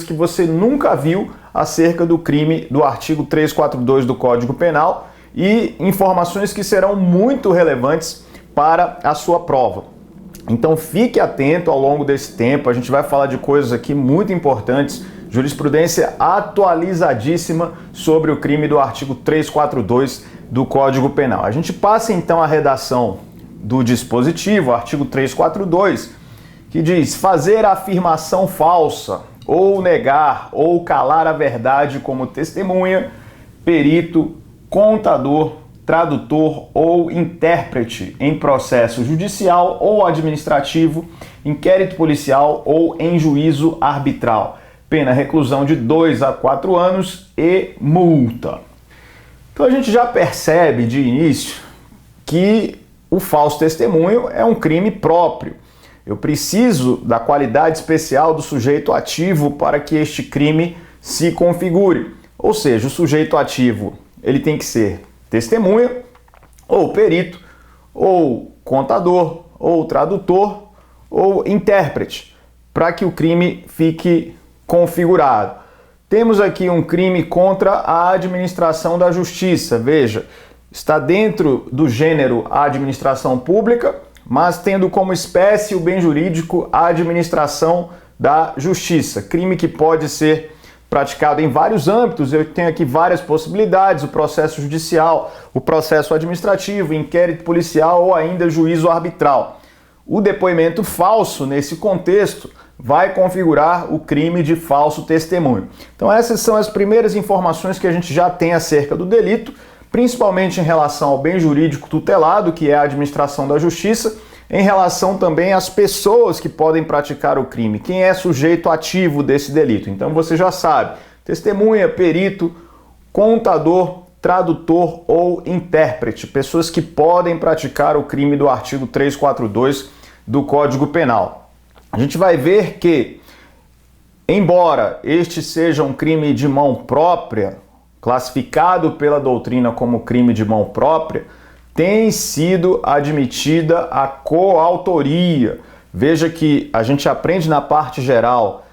que você nunca viu acerca do crime do artigo 342 do Código Penal e informações que serão muito relevantes para a sua prova. Então fique atento ao longo desse tempo, a gente vai falar de coisas aqui muito importantes, jurisprudência atualizadíssima sobre o crime do artigo 342 do Código Penal. A gente passa então à redação do dispositivo, artigo 342, que diz: fazer afirmação falsa, ou negar, ou calar a verdade como testemunha, perito, contador, tradutor ou intérprete em processo judicial ou administrativo, inquérito policial ou em juízo arbitral. Pena reclusão de 2 a 4 anos e multa. Então a gente já percebe de início que o falso testemunho é um crime próprio. Eu preciso da qualidade especial do sujeito ativo para que este crime se configure. Ou seja, o sujeito ativo ele tem que ser testemunha, ou perito, ou contador, ou tradutor, ou intérprete, para que o crime fique configurado. Temos aqui um crime contra a administração da justiça. Veja, está dentro do gênero administração pública, mas tendo como espécie o bem jurídico a administração da justiça. Crime que pode ser praticado em vários âmbitos. Eu tenho aqui várias possibilidades: o processo judicial, o processo administrativo, inquérito policial ou ainda juízo arbitral. O depoimento falso, nesse contexto, vai configurar o crime de falso testemunho. Então essas são as primeiras informações que a gente já tem acerca do delito, principalmente em relação ao bem jurídico tutelado, que é a administração da justiça, em relação também às pessoas que podem praticar o crime, quem é sujeito ativo desse delito. Então você já sabe: testemunha, perito, contador, tradutor ou intérprete, pessoas que podem praticar o crime do artigo 342 do Código Penal. A gente vai ver que, embora este seja um crime de mão própria, classificado pela doutrina como crime de mão própria, tem sido admitida a coautoria. Veja que a gente aprende na parte geral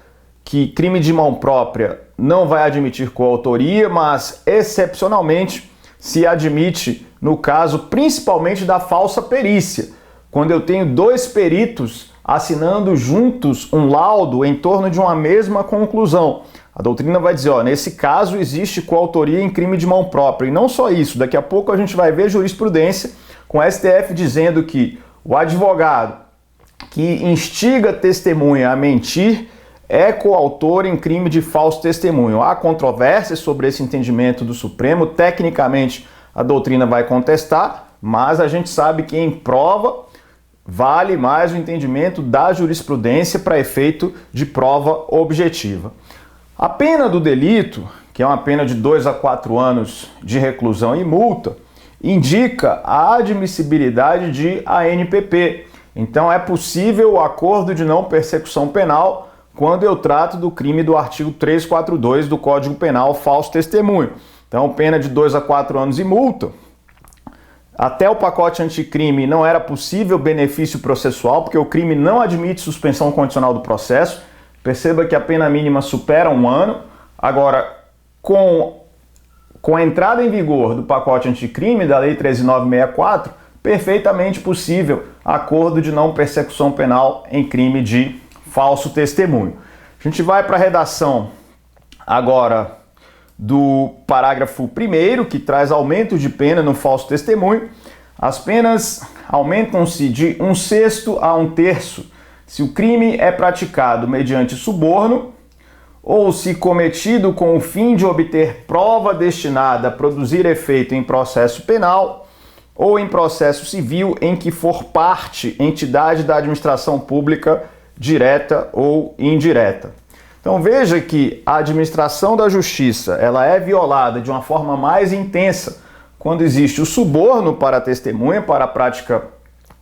que crime de mão própria não vai admitir coautoria, mas excepcionalmente se admite no caso principalmente da falsa perícia, quando eu tenho dois peritos assinando juntos um laudo em torno de uma mesma conclusão. A doutrina vai dizer, nesse caso existe coautoria em crime de mão própria. E não só isso, daqui a pouco a gente vai ver jurisprudência com o STF dizendo que o advogado que instiga testemunha a mentir é coautor em crime de falso testemunho. Há controvérsias sobre esse entendimento do Supremo, tecnicamente a doutrina vai contestar, mas a gente sabe que em prova vale mais o entendimento da jurisprudência para efeito de prova objetiva. A pena do delito, que é uma pena de 2 a 4 anos de reclusão e multa, indica a admissibilidade de ANPP. Então é possível o acordo de não persecução penal quando eu trato do crime do artigo 342 do Código Penal, falso testemunho. Então pena de 2 a 4 anos e multa. Até o pacote anticrime não era possível benefício processual, porque o crime não admite suspensão condicional do processo. Perceba que a pena mínima supera 1 ano. Agora, com a entrada em vigor do pacote anticrime da Lei 13.964, perfeitamente possível acordo de não persecução penal em crime de falso testemunho. A gente vai para a redação agora do parágrafo 1º, que traz aumento de pena no falso testemunho. As penas aumentam-se de 1/6 a 1/3 se o crime é praticado mediante suborno ou se cometido com o fim de obter prova destinada a produzir efeito em processo penal ou em processo civil em que for parte entidade da administração pública direta ou indireta. Então veja que a administração da justiça ela é violada de uma forma mais intensa quando existe o suborno para a testemunha, para a prática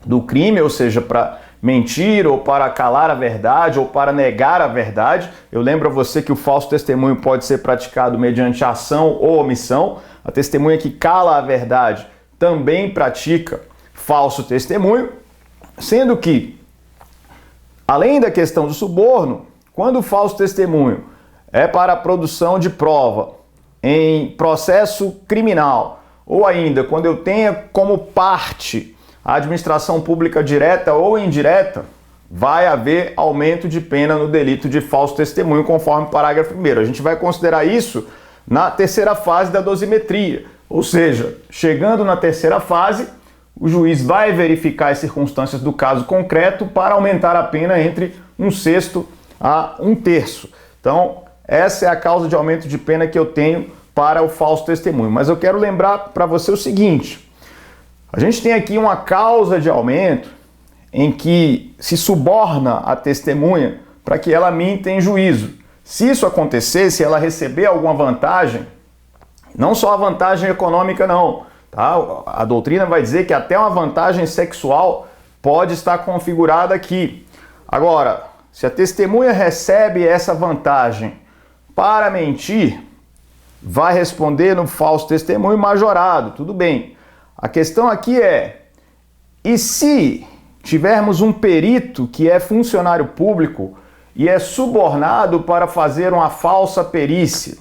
do crime, ou seja, para mentir ou para calar a verdade ou para negar a verdade. Eu lembro a você que o falso testemunho pode ser praticado mediante ação ou omissão. A testemunha que cala a verdade também pratica falso testemunho, sendo que, além da questão do suborno, quando o falso testemunho é para a produção de prova em processo criminal, ou ainda quando eu tenha como parte a administração pública direta ou indireta, vai haver aumento de pena no delito de falso testemunho, conforme o parágrafo 1º. A gente vai considerar isso na terceira fase da dosimetria, ou seja, chegando na terceira fase, o juiz vai verificar as circunstâncias do caso concreto para aumentar a pena entre 1/6 a 1/3. Então, essa é a causa de aumento de pena que eu tenho para o falso testemunho. Mas eu quero lembrar para você o seguinte: a gente tem aqui uma causa de aumento em que se suborna a testemunha para que ela minta em juízo. Se isso acontecer, se ela receber alguma vantagem, não só a vantagem econômica não, tá? A doutrina vai dizer que até uma vantagem sexual pode estar configurada aqui. Agora, se a testemunha recebe essa vantagem para mentir, vai responder no falso testemunho majorado, tudo bem. A questão aqui é, e se tivermos um perito que é funcionário público e é subornado para fazer uma falsa perícia?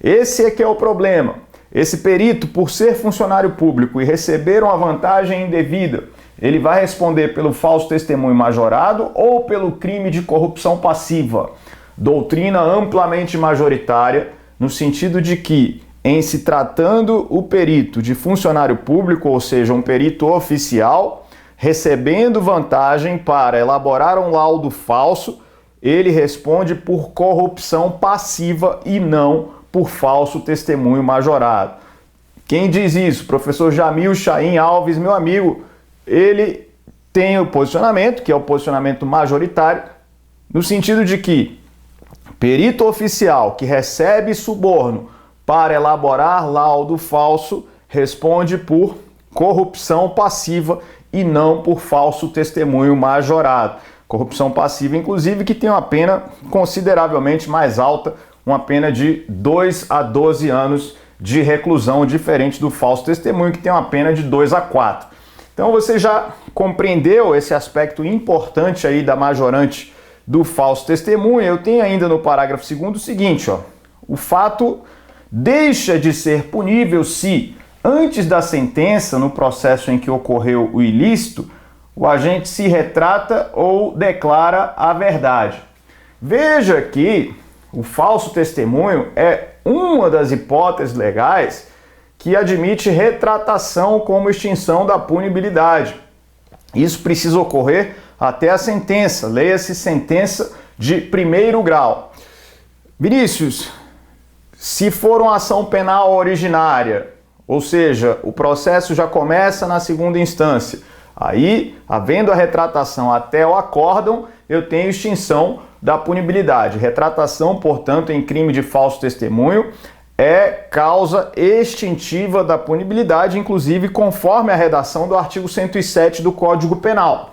Esse é que é o problema. Esse perito, por ser funcionário público e receber uma vantagem indevida, ele vai responder pelo falso testemunho majorado ou pelo crime de corrupção passiva. Doutrina amplamente majoritária, no sentido de que, em se tratando o perito de funcionário público, ou seja, um perito oficial, recebendo vantagem para elaborar um laudo falso, ele responde por corrupção passiva e não por falso testemunho majorado. Quem diz isso? Professor Jamil Chaim Alves, meu amigo, ele tem o posicionamento, que é o posicionamento majoritário, no sentido de que perito oficial que recebe suborno para elaborar laudo falso responde por corrupção passiva e não por falso testemunho majorado. Corrupção passiva, inclusive, que tem uma pena consideravelmente mais alta, uma pena de 2 a 12 anos de reclusão, diferente do falso testemunho, que tem uma pena de 2 a 4. Então você já compreendeu esse aspecto importante aí da majorante do falso testemunho. Eu tenho ainda no parágrafo 2º o seguinte, ó: o fato deixa de ser punível se, antes da sentença, no processo em que ocorreu o ilícito, o agente se retrata ou declara a verdade. Veja que o falso testemunho é uma das hipóteses legais que admite retratação como extinção da punibilidade. Isso precisa ocorrer até a sentença, leia-se sentença de 1º grau. Vinícius, se for uma ação penal originária, ou seja, o processo já começa na 2ª instância, aí, havendo a retratação até o acórdão, eu tenho extinção da punibilidade. Retratação, portanto, em crime de falso testemunho é causa extintiva da punibilidade, inclusive conforme a redação do artigo 107 do Código Penal.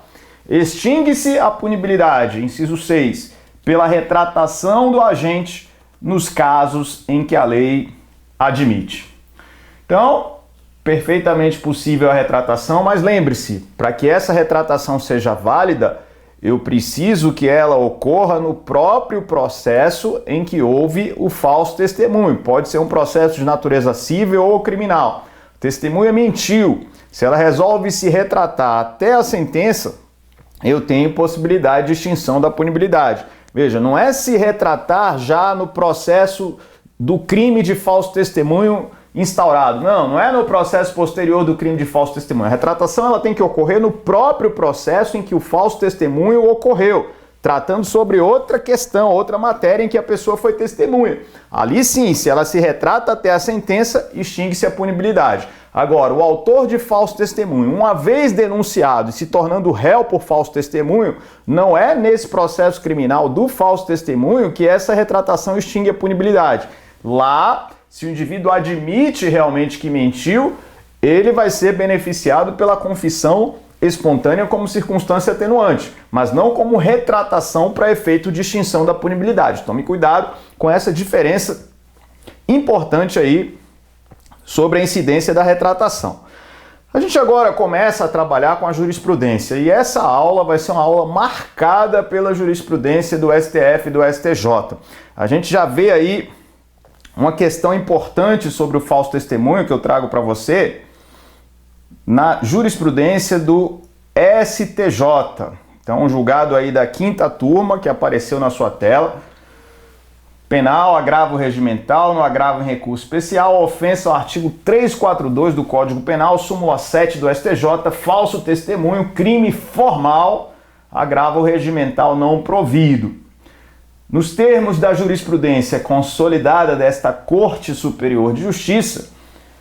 Extingue-se a punibilidade, inciso 6, pela retratação do agente nos casos em que a lei admite. Então, perfeitamente possível a retratação, mas lembre-se, para que essa retratação seja válida, eu preciso que ela ocorra no próprio processo em que houve o falso testemunho. Pode ser um processo de natureza civil ou criminal. A testemunha mentiu. Se ela resolve se retratar até a sentença, eu tenho possibilidade de extinção da punibilidade. Veja, não é se retratar já no processo do crime de falso testemunho instaurado. Não é no processo posterior do crime de falso testemunho. A retratação ela tem que ocorrer no próprio processo em que o falso testemunho ocorreu, tratando sobre outra questão, outra matéria em que a pessoa foi testemunha. Ali sim, se ela se retrata até a sentença, extingue-se a punibilidade. Agora, o autor de falso testemunho, uma vez denunciado e se tornando réu por falso testemunho, não é nesse processo criminal do falso testemunho que essa retratação extingue a punibilidade. Lá, se o indivíduo admite realmente que mentiu, ele vai ser beneficiado pela confissão espontânea como circunstância atenuante, mas não como retratação para efeito de extinção da punibilidade. Tome cuidado com essa diferença importante aí sobre a incidência da retratação. A gente agora começa a trabalhar com a jurisprudência e essa aula vai ser uma aula marcada pela jurisprudência do STF e do STJ. A gente já vê aí uma questão importante sobre o falso testemunho que eu trago para você na jurisprudência do STJ. Então, um julgado aí da 5ª turma que apareceu na sua tela. Penal, agravo regimental, no agravo em recurso especial, ofensa ao artigo 342 do Código Penal, súmula 7 do STJ, falso testemunho, crime formal, agravo regimental não provido. Nos termos da jurisprudência consolidada desta Corte Superior de Justiça,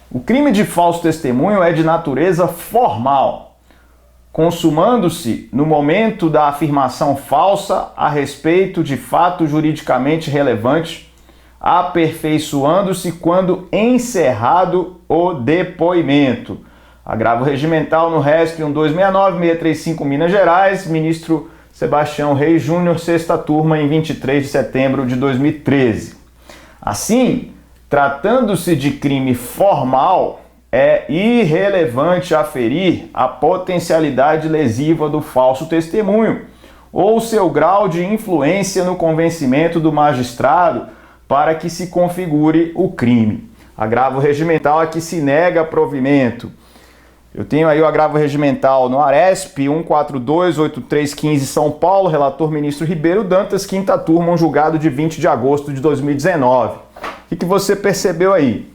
o crime de falso testemunho é de natureza formal, consumando-se no momento da afirmação falsa a respeito de fato juridicamente relevante, aperfeiçoando-se quando encerrado o depoimento. Agravo regimental no RESP 1269635 Minas Gerais, ministro Sebastião Reis Júnior, 6ª turma, em 23 de setembro de 2013. Assim, tratando-se de crime formal, é irrelevante aferir a potencialidade lesiva do falso testemunho ou seu grau de influência no convencimento do magistrado para que se configure o crime. Agravo regimental a que se nega provimento. Eu tenho aí o agravo regimental no ARESP 1428315 São Paulo, relator ministro Ribeiro Dantas, 5ª turma, um julgado de 20 de agosto de 2019. O que você percebeu aí?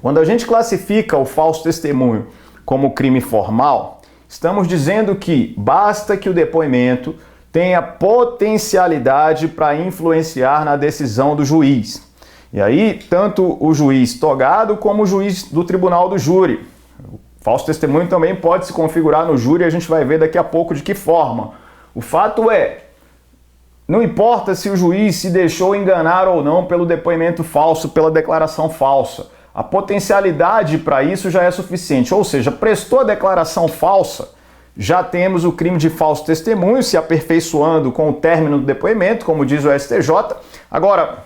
Quando a gente classifica o falso testemunho como crime formal, estamos dizendo que basta que o depoimento tenha potencialidade para influenciar na decisão do juiz. E aí, tanto o juiz togado como o juiz do tribunal do júri. O falso testemunho também pode se configurar no júri, a gente vai ver daqui a pouco de que forma. O fato é, não importa se o juiz se deixou enganar ou não pelo depoimento falso, pela declaração falsa. A potencialidade para isso já é suficiente, ou seja, prestou a declaração falsa, já temos o crime de falso testemunho se aperfeiçoando com o término do depoimento, como diz o STJ. Agora,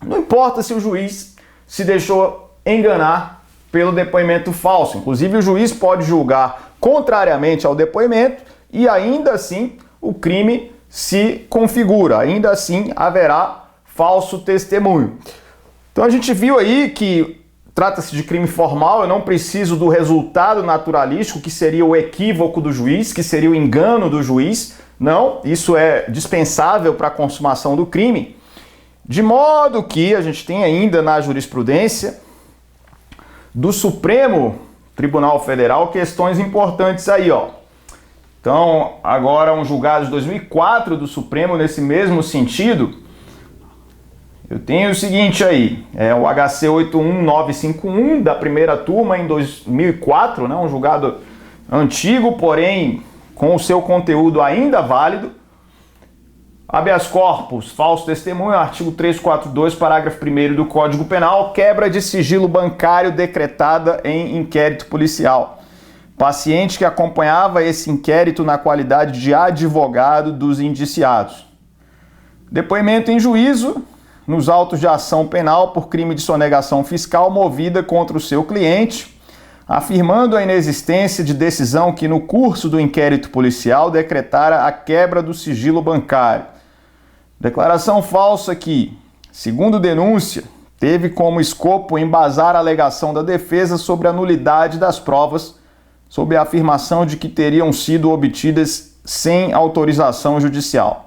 não importa se o juiz se deixou enganar pelo depoimento falso, inclusive o juiz pode julgar contrariamente ao depoimento e ainda assim o crime se configura, ainda assim haverá falso testemunho. Então a gente viu aí que trata-se de crime formal, eu não preciso do resultado naturalístico, que seria o equívoco do juiz, que seria o engano do juiz. Não, isso é dispensável para a consumação do crime. De modo que a gente tem ainda na jurisprudência do Supremo Tribunal Federal questões importantes aí, ó. Então, agora um julgado de 2004 do Supremo nesse mesmo sentido. Eu tenho o seguinte aí, é o HC 81951 da 1ª turma em 2004, né, um julgado antigo, porém com o seu conteúdo ainda válido. Habeas corpus, falso testemunho, artigo 342, parágrafo 1º do Código Penal, quebra de sigilo bancário decretada em inquérito policial. Paciente que acompanhava esse inquérito na qualidade de advogado dos indiciados. Depoimento em juízo nos autos de ação penal por crime de sonegação fiscal movida contra o seu cliente, afirmando a inexistência de decisão que no curso do inquérito policial decretara a quebra do sigilo bancário. Declaração falsa que, segundo denúncia, teve como escopo embasar a alegação da defesa sobre a nulidade das provas, sob a afirmação de que teriam sido obtidas sem autorização judicial.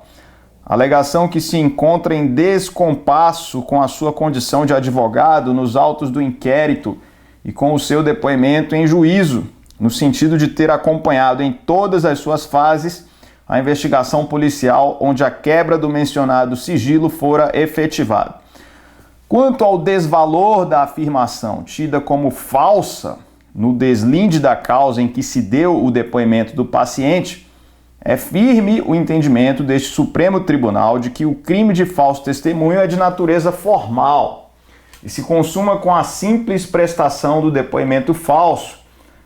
Alegação que se encontra em descompasso com a sua condição de advogado nos autos do inquérito e com o seu depoimento em juízo, no sentido de ter acompanhado em todas as suas fases a investigação policial onde a quebra do mencionado sigilo fora efetivada. Quanto ao desvalor da afirmação tida como falsa no deslinde da causa em que se deu o depoimento do paciente, é firme o entendimento deste Supremo Tribunal de que o crime de falso testemunho é de natureza formal e se consuma com a simples prestação do depoimento falso,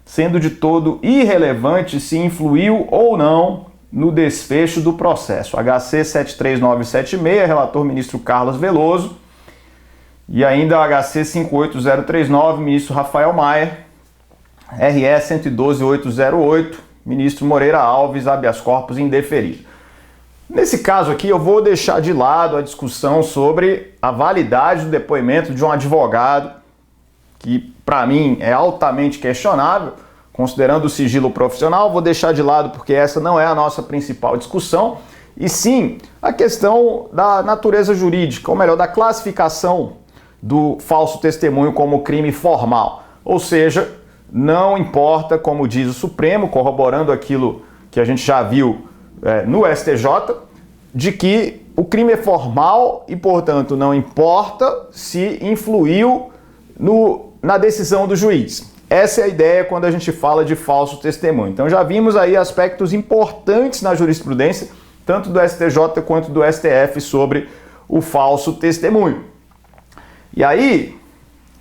sendo de todo irrelevante se influiu ou não no desfecho do processo. HC 73976, relator ministro Carlos Veloso, e ainda HC 58039, ministro Rafael Maia, RE 112.808, ministro Moreira Alves, habeas corpus indeferido. Nesse caso aqui, eu vou deixar de lado a discussão sobre a validade do depoimento de um advogado, que para mim é altamente questionável, considerando o sigilo profissional. Vou deixar de lado porque essa não é a nossa principal discussão, e sim a questão da natureza jurídica, ou melhor, da classificação do falso testemunho como crime formal. Ou seja, não importa, como diz o Supremo, corroborando aquilo que a gente já viu no STJ, de que o crime é formal e, portanto, não importa se influiu na decisão do juiz. Essa é a ideia quando a gente fala de falso testemunho. Então já vimos aí aspectos importantes na jurisprudência, tanto do STJ quanto do STF, sobre o falso testemunho. E aí,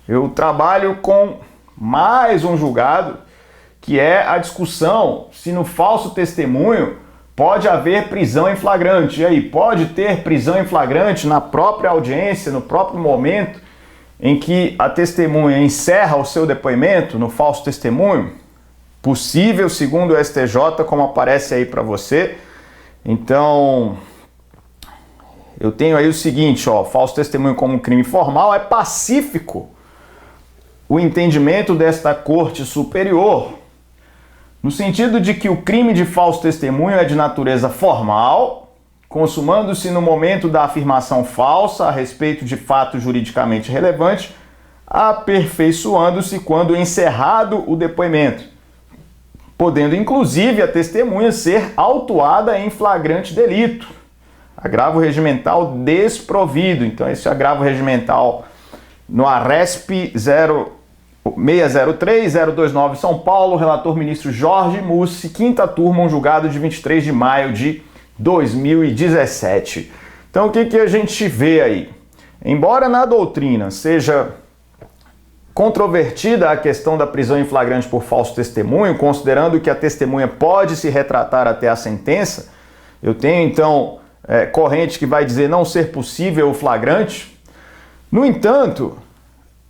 eu trabalho com mais um julgado, que é a discussão se no falso testemunho pode haver prisão em flagrante. E aí, pode ter prisão em flagrante na própria audiência, no próprio momento em que a testemunha encerra o seu depoimento, no falso testemunho? Possível, segundo o STJ, como aparece aí para você. Então, eu tenho aí o seguinte, falso testemunho como crime formal, é pacífico o entendimento desta Corte Superior, no sentido de que o crime de falso testemunho é de natureza formal, consumando-se no momento da afirmação falsa a respeito de fato juridicamente relevante, aperfeiçoando-se quando encerrado o depoimento, podendo inclusive a testemunha ser autuada em flagrante delito. Agravo regimental desprovido. Então esse agravo regimental no ARESP 603-029 São Paulo, relator ministro Jorge Mussi, quinta turma, um julgado de 23 de maio de 2017. Então o que a gente vê aí? Embora na doutrina seja controvertida a questão da prisão em flagrante por falso testemunho, considerando que a testemunha pode se retratar até a sentença, eu tenho então corrente que vai dizer não ser possível o flagrante. No entanto,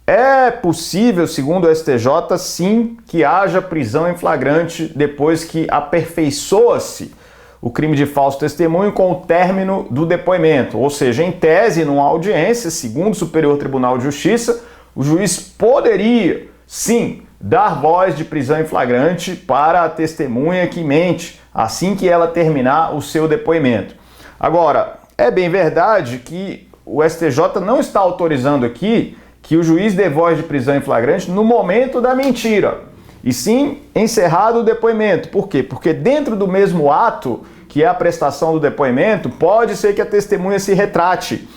é possível, segundo o STJ, sim, que haja prisão em flagrante depois que aperfeiçoa-se o crime de falso testemunho com o término do depoimento. Ou seja, em tese, numa audiência, segundo o Superior Tribunal de Justiça, o juiz poderia, sim, dar voz de prisão em flagrante para a testemunha que mente, assim que ela terminar o seu depoimento. Agora, é bem verdade que o STJ não está autorizando aqui que o juiz dê voz de prisão em flagrante no momento da mentira, e sim encerrado o depoimento. Por quê? Porque dentro do mesmo ato, que é a prestação do depoimento, pode ser que a testemunha se retrate.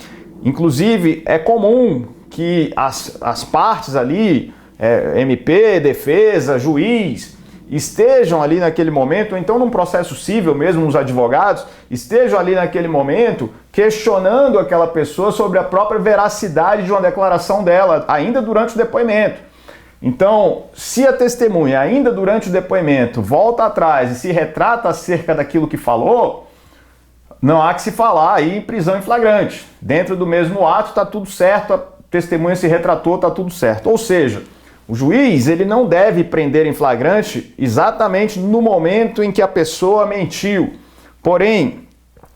Inclusive, é comum que as partes ali, MP, defesa, juiz, estejam ali naquele momento, ou então num processo civil mesmo, os advogados, estejam ali naquele momento questionando aquela pessoa sobre a própria veracidade de uma declaração dela, ainda durante o depoimento. Então, se a testemunha, ainda durante o depoimento, volta atrás e se retrata acerca daquilo que falou, não há que se falar aí em prisão em flagrante. Dentro do mesmo ato está tudo certo, a testemunha se retratou, está tudo certo. Ou seja, o juiz ele não deve prender em flagrante exatamente no momento em que a pessoa mentiu. Porém,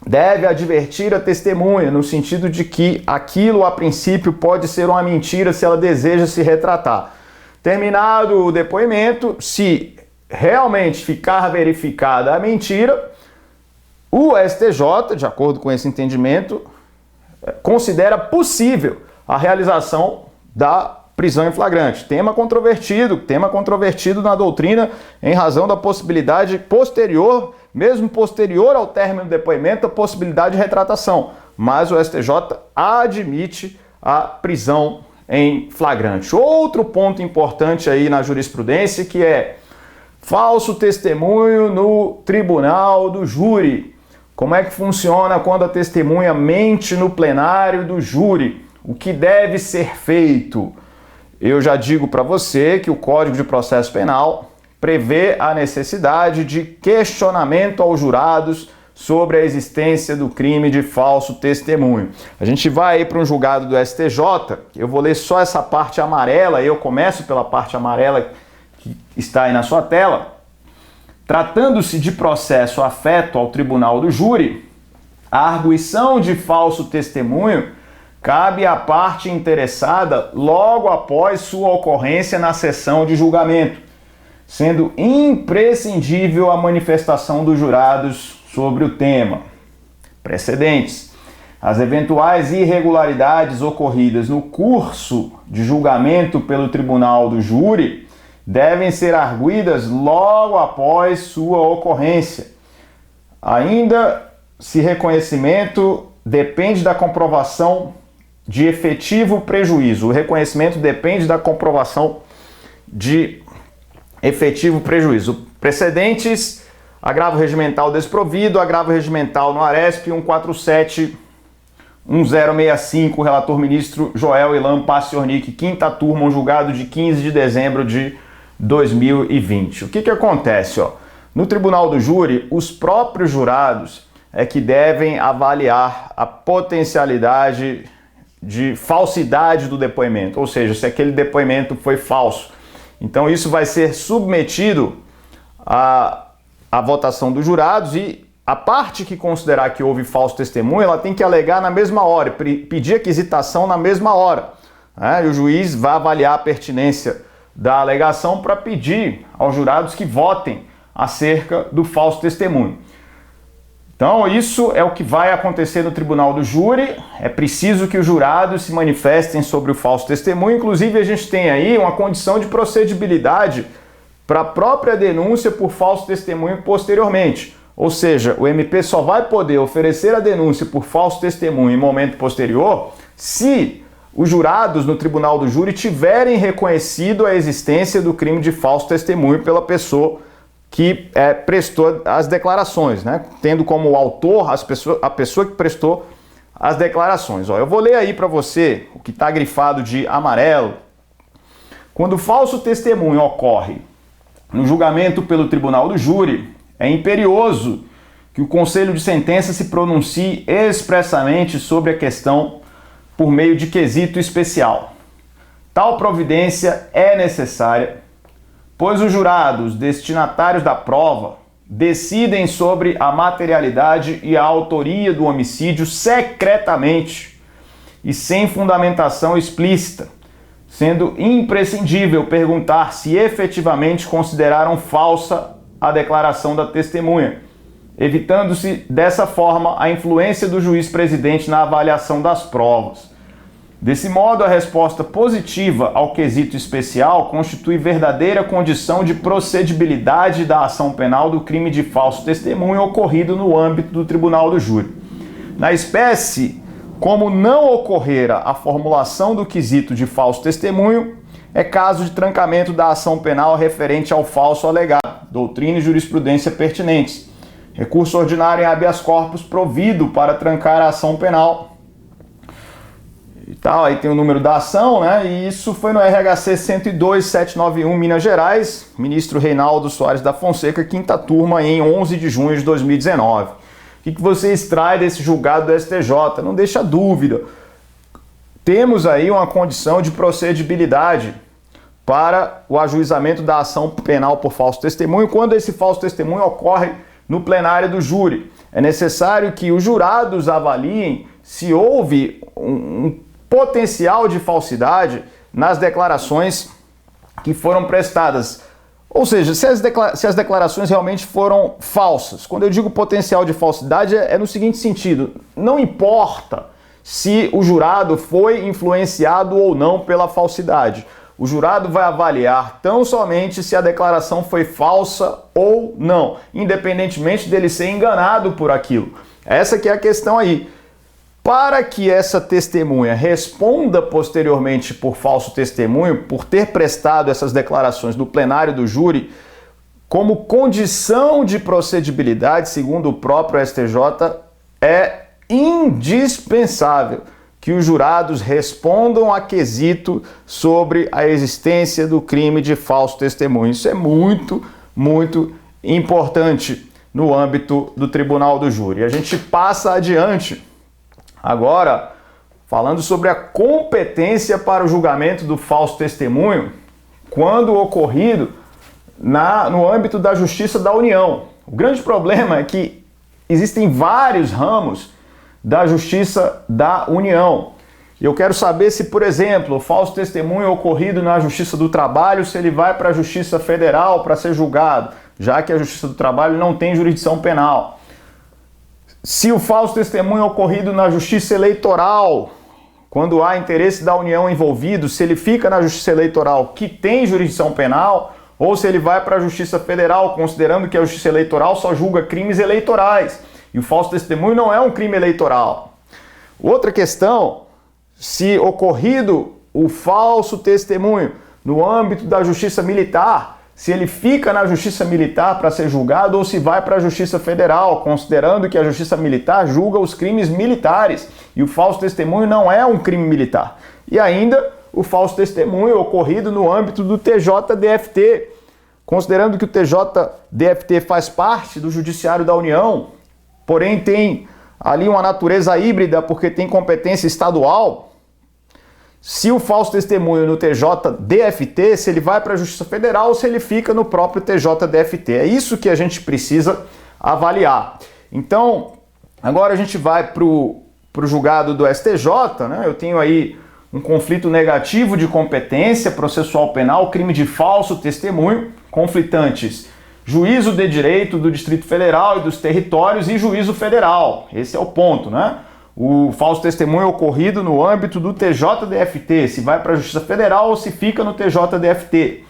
deve advertir a testemunha no sentido de que aquilo a princípio pode ser uma mentira se ela deseja se retratar. Terminado o depoimento, se realmente ficar verificada a mentira, o STJ, de acordo com esse entendimento, considera possível a realização da prisão em flagrante. Tema controvertido na doutrina em razão da possibilidade posterior, mesmo posterior ao término do depoimento, a possibilidade de retratação. Mas o STJ admite a prisão em flagrante. Outro ponto importante aí na jurisprudência que é falso testemunho no tribunal do júri. Como é que funciona quando a testemunha mente no plenário do júri? O que deve ser feito? Eu já digo para você que o Código de Processo Penal prevê a necessidade de questionamento aos jurados sobre a existência do crime de falso testemunho. A gente vai aí para um julgado do STJ, eu vou ler só essa parte amarela, eu começo pela parte amarela, que está aí na sua tela. Tratando-se de processo afeto ao tribunal do júri, a arguição de falso testemunho cabe à parte interessada logo após sua ocorrência na sessão de julgamento, sendo imprescindível a manifestação dos jurados sobre o tema. Precedentes. As eventuais irregularidades ocorridas no curso de julgamento pelo tribunal do júri devem ser arguidas logo após sua ocorrência. Ainda se reconhecimento depende da comprovação de efetivo prejuízo. O reconhecimento depende da comprovação de efetivo prejuízo. Precedentes: agravo regimental desprovido, agravo regimental no ARESP 147-1065, relator ministro Joel Ilan Paciornik, quinta turma, um julgado de 15 de dezembro de 2020. O que acontece? No tribunal do júri, os próprios jurados é que devem avaliar a potencialidade de falsidade do depoimento, ou seja, se aquele depoimento foi falso. Então isso vai ser submetido à votação dos jurados e a parte que considerar que houve falso testemunho, ela tem que alegar na mesma hora, pedir a quisitação na mesma hora, né? E o juiz vai avaliar a pertinência da alegação para pedir aos jurados que votem acerca do falso testemunho. Então isso é o que vai acontecer no tribunal do júri. É preciso que os jurados se manifestem sobre o falso testemunho. Inclusive a gente tem aí uma condição de procedibilidade para a própria denúncia por falso testemunho posteriormente. Ou seja, o MP só vai poder oferecer a denúncia por falso testemunho em momento posterior se os jurados no tribunal do júri tiverem reconhecido a existência do crime de falso testemunho pela pessoa que prestou as declarações, né? Tendo como autor a pessoa que prestou as declarações. Eu vou ler aí para você o que está grifado de amarelo. Quando o falso testemunho ocorre no julgamento pelo tribunal do júri, é imperioso que o conselho de sentença se pronuncie expressamente sobre a questão por meio de quesito especial. Tal providência é necessária, pois os jurados destinatários da prova decidem sobre a materialidade e a autoria do homicídio secretamente e sem fundamentação explícita, sendo imprescindível perguntar se efetivamente consideraram falsa a declaração da testemunha, evitando-se dessa forma a influência do juiz presidente na avaliação das provas. Desse modo, a resposta positiva ao quesito especial constitui verdadeira condição de procedibilidade da ação penal do crime de falso testemunho ocorrido no âmbito do tribunal do júri. Na espécie, como não ocorrera a formulação do quesito de falso testemunho, é caso de trancamento da ação penal referente ao falso alegado, doutrina e jurisprudência pertinentes. Recurso ordinário em habeas corpus provido para trancar a ação penal. E tal, aí tem o número da ação, né? E isso foi no RHC 102.791, Minas Gerais, ministro Reinaldo Soares da Fonseca, quinta turma, em 11 de junho de 2019. O que você extrai desse julgado do STJ? Não deixa dúvida. Temos aí uma condição de procedibilidade para o ajuizamento da ação penal por falso testemunho, quando esse falso testemunho ocorre no plenário do júri. É necessário que os jurados avaliem se houve um potencial de falsidade nas declarações que foram prestadas. Ou seja, se as declarações realmente foram falsas. Quando eu digo potencial de falsidade, é no seguinte sentido: não importa se o jurado foi influenciado ou não pela falsidade. O jurado vai avaliar tão somente se a declaração foi falsa ou não, independentemente dele ser enganado por aquilo. Essa que é a questão aí. Para que essa testemunha responda posteriormente por falso testemunho, por ter prestado essas declarações no plenário do júri, como condição de procedibilidade, segundo o próprio STJ, é indispensável que os jurados respondam a quesito sobre a existência do crime de falso testemunho. Isso é muito, muito importante no âmbito do tribunal do júri. A gente passa adiante agora falando sobre a competência para o julgamento do falso testemunho quando ocorrido no âmbito da Justiça da União. O grande problema é que existem vários ramos da Justiça da União. E eu quero saber se, por exemplo, o falso testemunho ocorrido na Justiça do Trabalho, se ele vai para a Justiça Federal para ser julgado, já que a Justiça do Trabalho não tem jurisdição penal. Se o falso testemunho ocorrido na Justiça Eleitoral, quando há interesse da União envolvido, se ele fica na Justiça Eleitoral que tem jurisdição penal, ou se ele vai para a Justiça Federal, considerando que a Justiça Eleitoral só julga crimes eleitorais. E o falso testemunho não é um crime eleitoral. Outra questão, se ocorrido o falso testemunho no âmbito da Justiça Militar, se ele fica na Justiça Militar para ser julgado ou se vai para a Justiça Federal, considerando que a Justiça Militar julga os crimes militares e o falso testemunho não é um crime militar. E ainda o falso testemunho ocorrido no âmbito do TJDFT, considerando que o TJDFT faz parte do Judiciário da União, porém tem ali uma natureza híbrida porque tem competência estadual. Se o falso testemunho no TJDFT, se ele vai para a Justiça Federal ou se ele fica no próprio TJDFT. É isso que a gente precisa avaliar. Então, agora a gente vai para o julgado do STJ, né? Eu tenho aí um conflito negativo de competência processual penal, crime de falso testemunho, conflitantes juízo de direito do Distrito Federal e dos territórios e juízo federal. Esse é o ponto, né? O falso testemunho ocorrido no âmbito do TJDFT, se vai para a Justiça Federal ou se fica no TJDFT.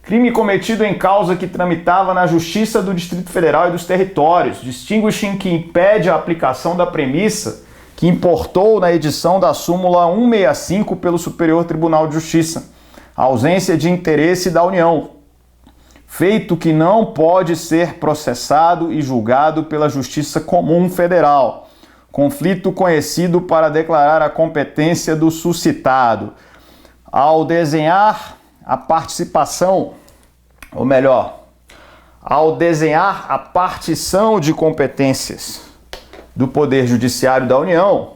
Crime cometido em causa que tramitava na Justiça do Distrito Federal e dos territórios, distinguishing que impede a aplicação da premissa que importou na edição da súmula 165 pelo Superior Tribunal de Justiça, a ausência de interesse da União, feito que não pode ser processado e julgado pela Justiça Comum Federal, conflito conhecido para declarar a competência do suscitado. Ao desenhar a participação, ou melhor, ao desenhar a partição de competências do Poder Judiciário da União,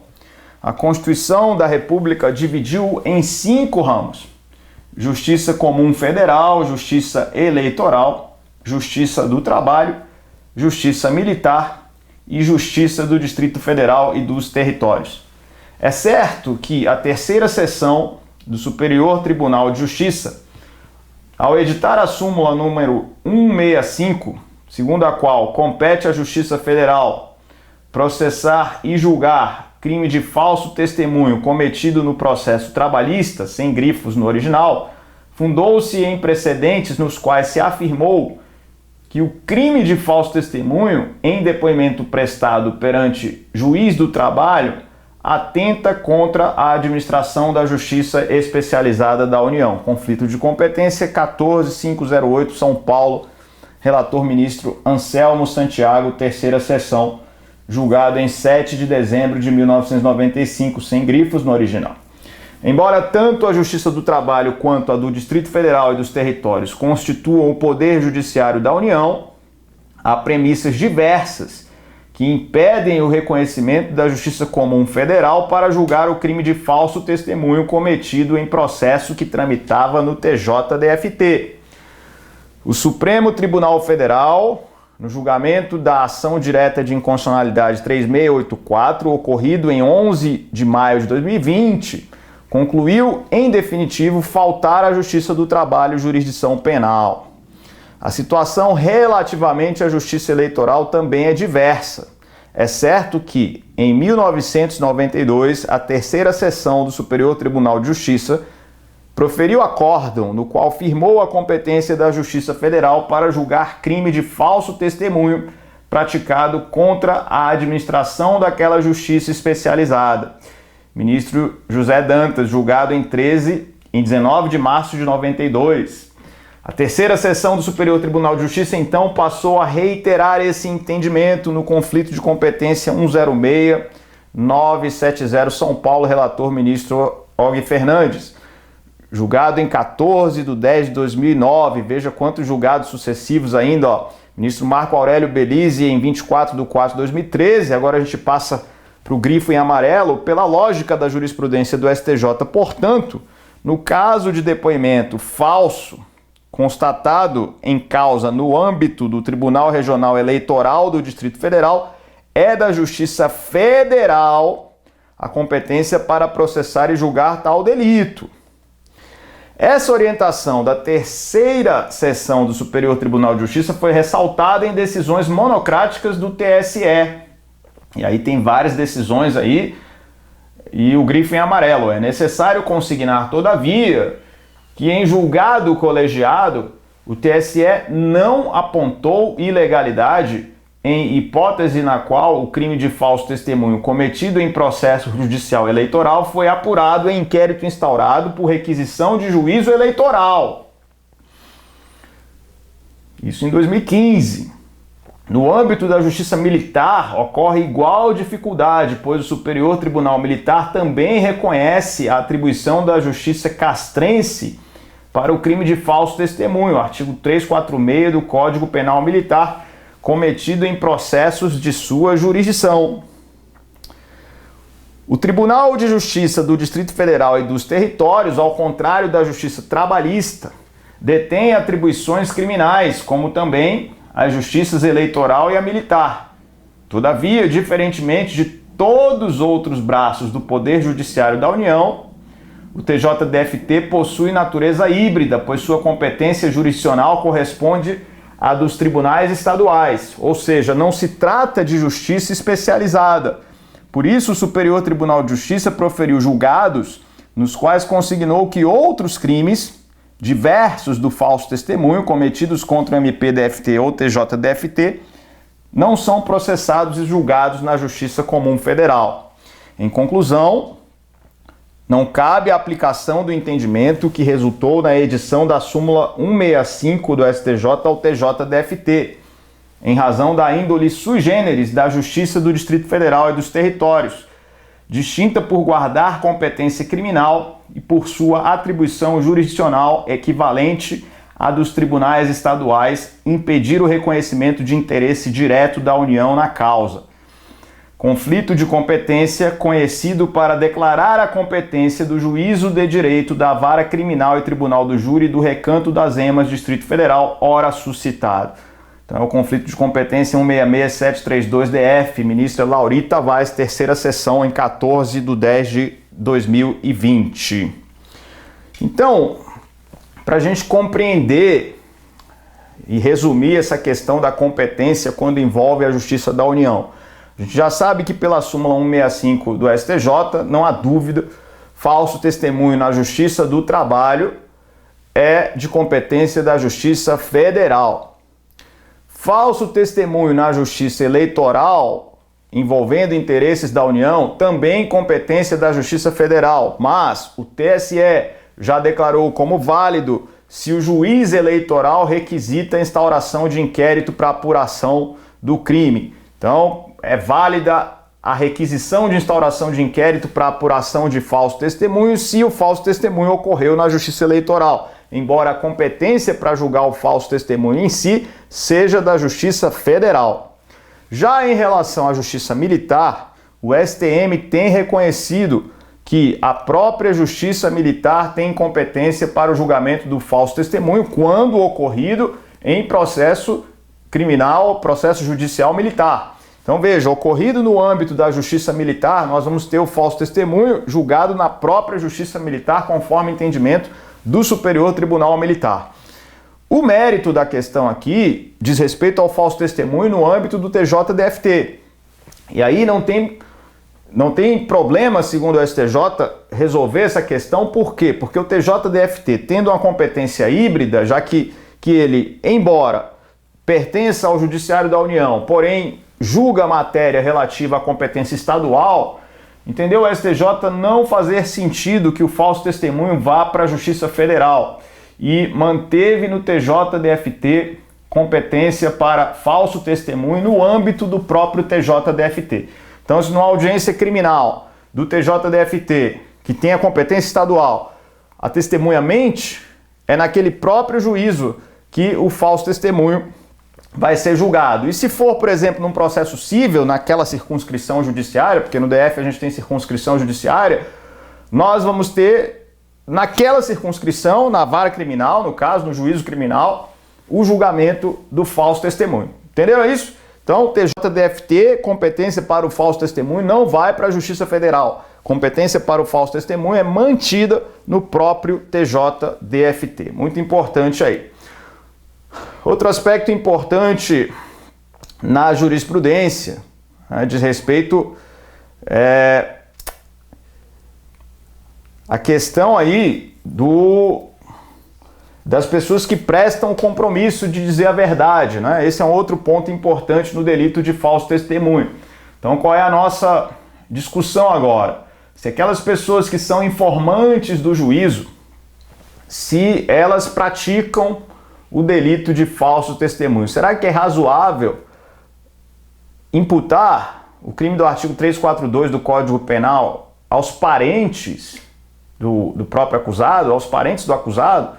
a Constituição da República dividiu em 5 ramos: Justiça Comum Federal, Justiça Eleitoral, Justiça do Trabalho, Justiça Militar e Justiça do Distrito Federal e dos Territórios. É certo que a terceira seção do Superior Tribunal de Justiça, ao editar a súmula número 165, segundo a qual compete à Justiça Federal processar e julgar crime de falso testemunho cometido no processo trabalhista, sem grifos no original, fundou-se em precedentes nos quais se afirmou que o crime de falso testemunho em depoimento prestado perante juiz do trabalho atenta contra a administração da Justiça Especializada da União. Conflito de competência 14508, São Paulo, relator ministro Anselmo Santiago, terceira sessão, julgado em 7 de dezembro de 1995, sem grifos no original. Embora tanto a Justiça do Trabalho quanto a do Distrito Federal e dos Territórios constituam o Poder Judiciário da União, há premissas diversas que impedem o reconhecimento da Justiça Comum Federal para julgar o crime de falso testemunho cometido em processo que tramitava no TJDFT. O Supremo Tribunal Federal, no julgamento da ação direta de inconstitucionalidade 3684, ocorrido em 11 de maio de 2020, concluiu, em definitivo, faltar à Justiça do Trabalho jurisdição penal. A situação relativamente à Justiça Eleitoral também é diversa. É certo que, em 1992, a terceira sessão do Superior Tribunal de Justiça proferiu acórdão no qual firmou a competência da Justiça Federal para julgar crime de falso testemunho praticado contra a administração daquela justiça especializada. Ministro José Dantas, julgado em 19 de março de 92. A terceira sessão do Superior Tribunal de Justiça, então, passou a reiterar esse entendimento no conflito de competência 106970, São Paulo, relator ministro Og Fernandes. Julgado em 14 de 10 de 2009, veja quantos julgados sucessivos ainda, ó. Ministro Marco Aurélio Belize em 24 de 4 de 2013, agora a gente passa para o grifo em amarelo, pela lógica da jurisprudência do STJ. Portanto, no caso de depoimento falso, constatado em causa no âmbito do Tribunal Regional Eleitoral do Distrito Federal, é da Justiça Federal a competência para processar e julgar tal delito. Essa orientação da terceira sessão do Superior Tribunal de Justiça foi ressaltada em decisões monocráticas do TSE. E aí tem várias decisões aí, e o grifo em amarelo. É necessário consignar, todavia, que em julgado colegiado, o TSE não apontou ilegalidade em hipótese na qual o crime de falso testemunho cometido em processo judicial eleitoral foi apurado em inquérito instaurado por requisição de juízo eleitoral. Isso em 2015. No âmbito da Justiça Militar, ocorre igual dificuldade, pois o Superior Tribunal Militar também reconhece a atribuição da Justiça Castrense para o crime de falso testemunho, artigo 346 do Código Penal Militar, cometido em processos de sua jurisdição. O Tribunal de Justiça do Distrito Federal e dos Territórios, ao contrário da Justiça Trabalhista, detém atribuições criminais, como também as justiças eleitoral e a militar. Todavia, diferentemente de todos os outros braços do Poder Judiciário da União, o TJDFT possui natureza híbrida, pois sua competência jurisdicional corresponde à dos tribunais estaduais, ou seja, não se trata de justiça especializada. Por isso, o Superior Tribunal de Justiça proferiu julgados nos quais consignou que outros crimes diversos do falso testemunho cometidos contra o MPDFT ou TJDFT não são processados e julgados na Justiça Comum Federal. Em conclusão, não cabe a aplicação do entendimento que resultou na edição da súmula 165 do STJ ao TJDFT, em razão da índole sui generis da Justiça do Distrito Federal e dos Territórios, distinta por guardar competência criminal e por sua atribuição jurisdicional equivalente à dos tribunais estaduais impedir o reconhecimento de interesse direto da União na causa. Conflito de competência conhecido para declarar a competência do juízo de direito da Vara Criminal e Tribunal do Júri do Recanto das Emas, Distrito Federal, ora suscitado. Então é o conflito de competência 166732-DF, ministra Laurita Tavares, terceira sessão em 14/10/2020. Então, para a gente compreender e resumir essa questão da competência quando envolve a Justiça da União, a gente já sabe que pela súmula 165 do STJ, não há dúvida, falso testemunho na Justiça do Trabalho é de competência da Justiça Federal. Falso testemunho na Justiça Eleitoral, envolvendo interesses da União, também competência da Justiça Federal, mas o TSE já declarou como válido se o juiz eleitoral requisita a instauração de inquérito para apuração do crime. Então, é válida a requisição de instauração de inquérito para apuração de falso testemunho se o falso testemunho ocorreu na Justiça Eleitoral, embora a competência para julgar o falso testemunho em si seja da Justiça Federal. Já em relação à Justiça Militar, o STM tem reconhecido que a própria Justiça Militar tem competência para o julgamento do falso testemunho quando ocorrido em processo criminal, processo judicial militar. Então veja, ocorrido no âmbito da Justiça Militar, nós vamos ter o falso testemunho julgado na própria Justiça Militar, conforme entendimento do Superior Tribunal Militar. O mérito da questão aqui diz respeito ao falso testemunho no âmbito do TJDFT. E aí não tem problema, segundo o STJ, resolver essa questão. Por quê? Porque o TJDFT, tendo uma competência híbrida, já que ele, embora pertença ao Judiciário da União, porém julga a matéria relativa à competência estadual, entendeu o STJ não fazer sentido que o falso testemunho vá para a Justiça Federal e manteve no TJDFT competência para falso testemunho no âmbito do próprio TJDFT. Então, se numa audiência criminal do TJDFT, que tem a competência estadual, a testemunha mente, é naquele próprio juízo que o falso testemunho vai ser julgado. E se for, por exemplo, num processo cível, naquela circunscrição judiciária, porque no DF a gente tem circunscrição judiciária, nós vamos ter naquela circunscrição, na vara criminal, no caso, no juízo criminal, o julgamento do falso testemunho. Entenderam isso? Então, TJDFT, competência para o falso testemunho, não vai para a Justiça Federal. Competência para o falso testemunho é mantida no próprio TJDFT. Muito importante aí. Outro aspecto importante na jurisprudência, né, diz respeito a questão aí das pessoas que prestam o compromisso de dizer a verdade, né? Esse é um outro ponto importante no delito de falso testemunho. Então, qual é a nossa discussão agora? Se aquelas pessoas que são informantes do juízo, se elas praticam o delito de falso testemunho, será que é razoável imputar o crime do artigo 342 do Código Penal aos parentes do próprio acusado, aos parentes do acusado?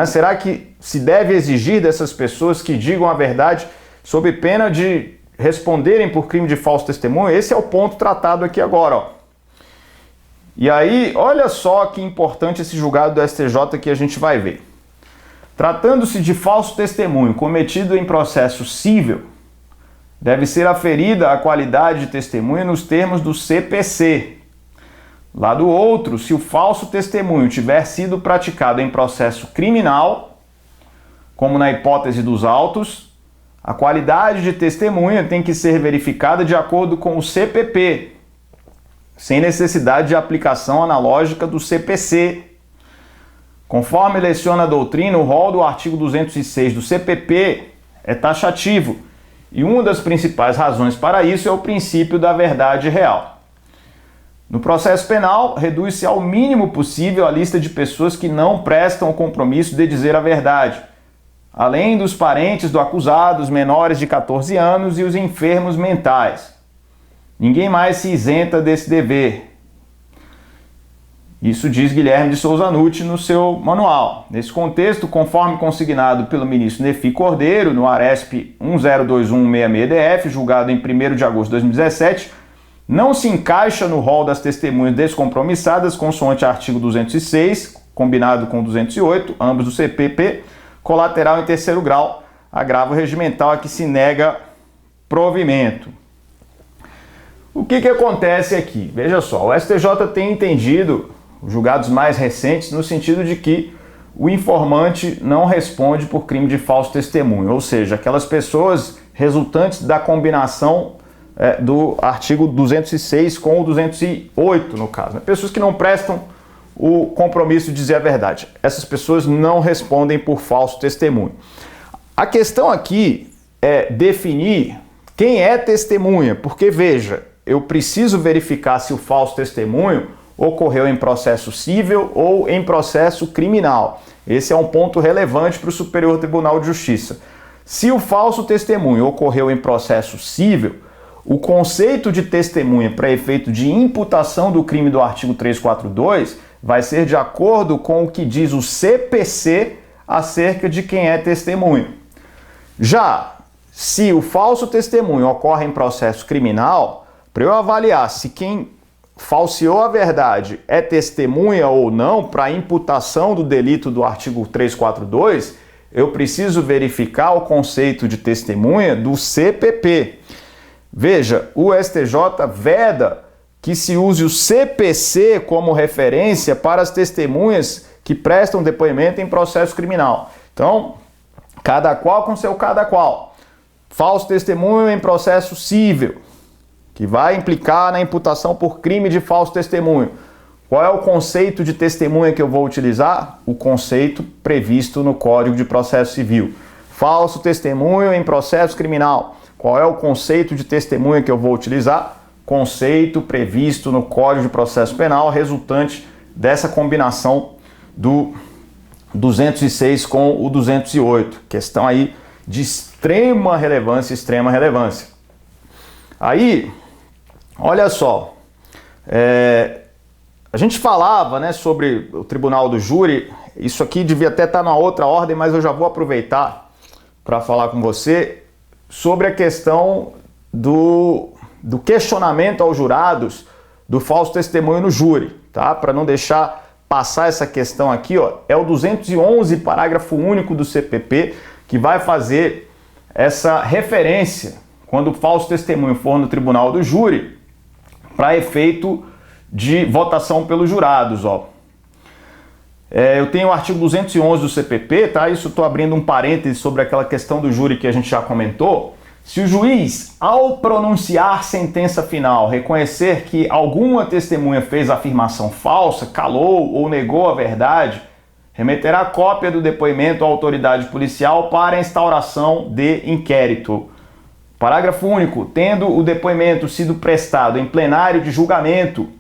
Será que se deve exigir dessas pessoas que digam a verdade sob pena de responderem por crime de falso testemunho? Esse é o ponto tratado aqui agora, ó. E aí, olha só que importante esse julgado do STJ que a gente vai ver. Tratando-se de falso testemunho cometido em processo cível, deve ser aferida a qualidade de testemunha nos termos do CPC. Lado outro, se o falso testemunho tiver sido praticado em processo criminal, como na hipótese dos autos, a qualidade de testemunha tem que ser verificada de acordo com o CPP, sem necessidade de aplicação analógica do CPC. Conforme leciona a doutrina, o rol do artigo 206 do CPP é taxativo, e uma das principais razões para isso é o princípio da verdade real. No processo penal, reduz-se ao mínimo possível a lista de pessoas que não prestam o compromisso de dizer a verdade, além dos parentes do acusado, os menores de 14 anos e os enfermos mentais. Ninguém mais se isenta desse dever. Isso diz Guilherme de Souza Nutti no seu manual. Nesse contexto, conforme consignado pelo ministro Nefi Cordeiro, no ARESP 102166DF, julgado em 1º de agosto de 2017, não se encaixa no rol das testemunhas descompromissadas, consoante artigo 206, combinado com 208, ambos do CPP, colateral em terceiro grau, agravo regimental a que se nega provimento. O que acontece aqui? Veja só, o STJ tem entendido os julgados mais recentes no sentido de que o informante não responde por crime de falso testemunho, ou seja, aquelas pessoas resultantes da combinação do artigo 206 com o 208, no caso, né? Pessoas que não prestam o compromisso de dizer a verdade. Essas pessoas não respondem por falso testemunho. A questão aqui é definir quem é testemunha, porque, veja, eu preciso verificar se o falso testemunho ocorreu em processo cível ou em processo criminal. Esse é um ponto relevante para o Superior Tribunal de Justiça. Se o falso testemunho ocorreu em processo cível, o conceito de testemunha para efeito de imputação do crime do artigo 342 vai ser de acordo com o que diz o CPC acerca de quem é testemunha. Já se o falso testemunho ocorre em processo criminal, para eu avaliar se quem falseou a verdade é testemunha ou não para a imputação do delito do artigo 342, eu preciso verificar o conceito de testemunha do CPP. Veja, o STJ veda que se use o CPC como referência para as testemunhas que prestam depoimento em processo criminal. Então, cada qual com seu cada qual. Falso testemunho em processo cível, que vai implicar na imputação por crime de falso testemunho. Qual é o conceito de testemunha que eu vou utilizar? O conceito previsto no Código de Processo Civil. Falso testemunho em processo criminal. Qual é o conceito de testemunha que eu vou utilizar? Conceito previsto no Código de Processo Penal, resultante dessa combinação do 206 com o 208. Questão aí de extrema relevância. Aí, olha só, a gente falava, né, sobre o Tribunal do Júri, isso aqui devia até estar numa outra ordem, mas eu já vou aproveitar para falar com você sobre a questão do questionamento aos jurados do falso testemunho no júri, tá? Para não deixar passar essa questão aqui, ó, é o 211, parágrafo único do CPP, que vai fazer essa referência quando o falso testemunho for no tribunal do júri para efeito de votação pelos jurados, ó. Eu tenho o artigo 211 do CPP, tá? Isso eu estou abrindo um parêntese sobre aquela questão do júri que a gente já comentou. Se o juiz, ao pronunciar sentença final, reconhecer que alguma testemunha fez afirmação falsa, calou ou negou a verdade, remeterá cópia do depoimento à autoridade policial para a instauração de inquérito. Parágrafo único. Tendo o depoimento sido prestado em plenário de julgamento,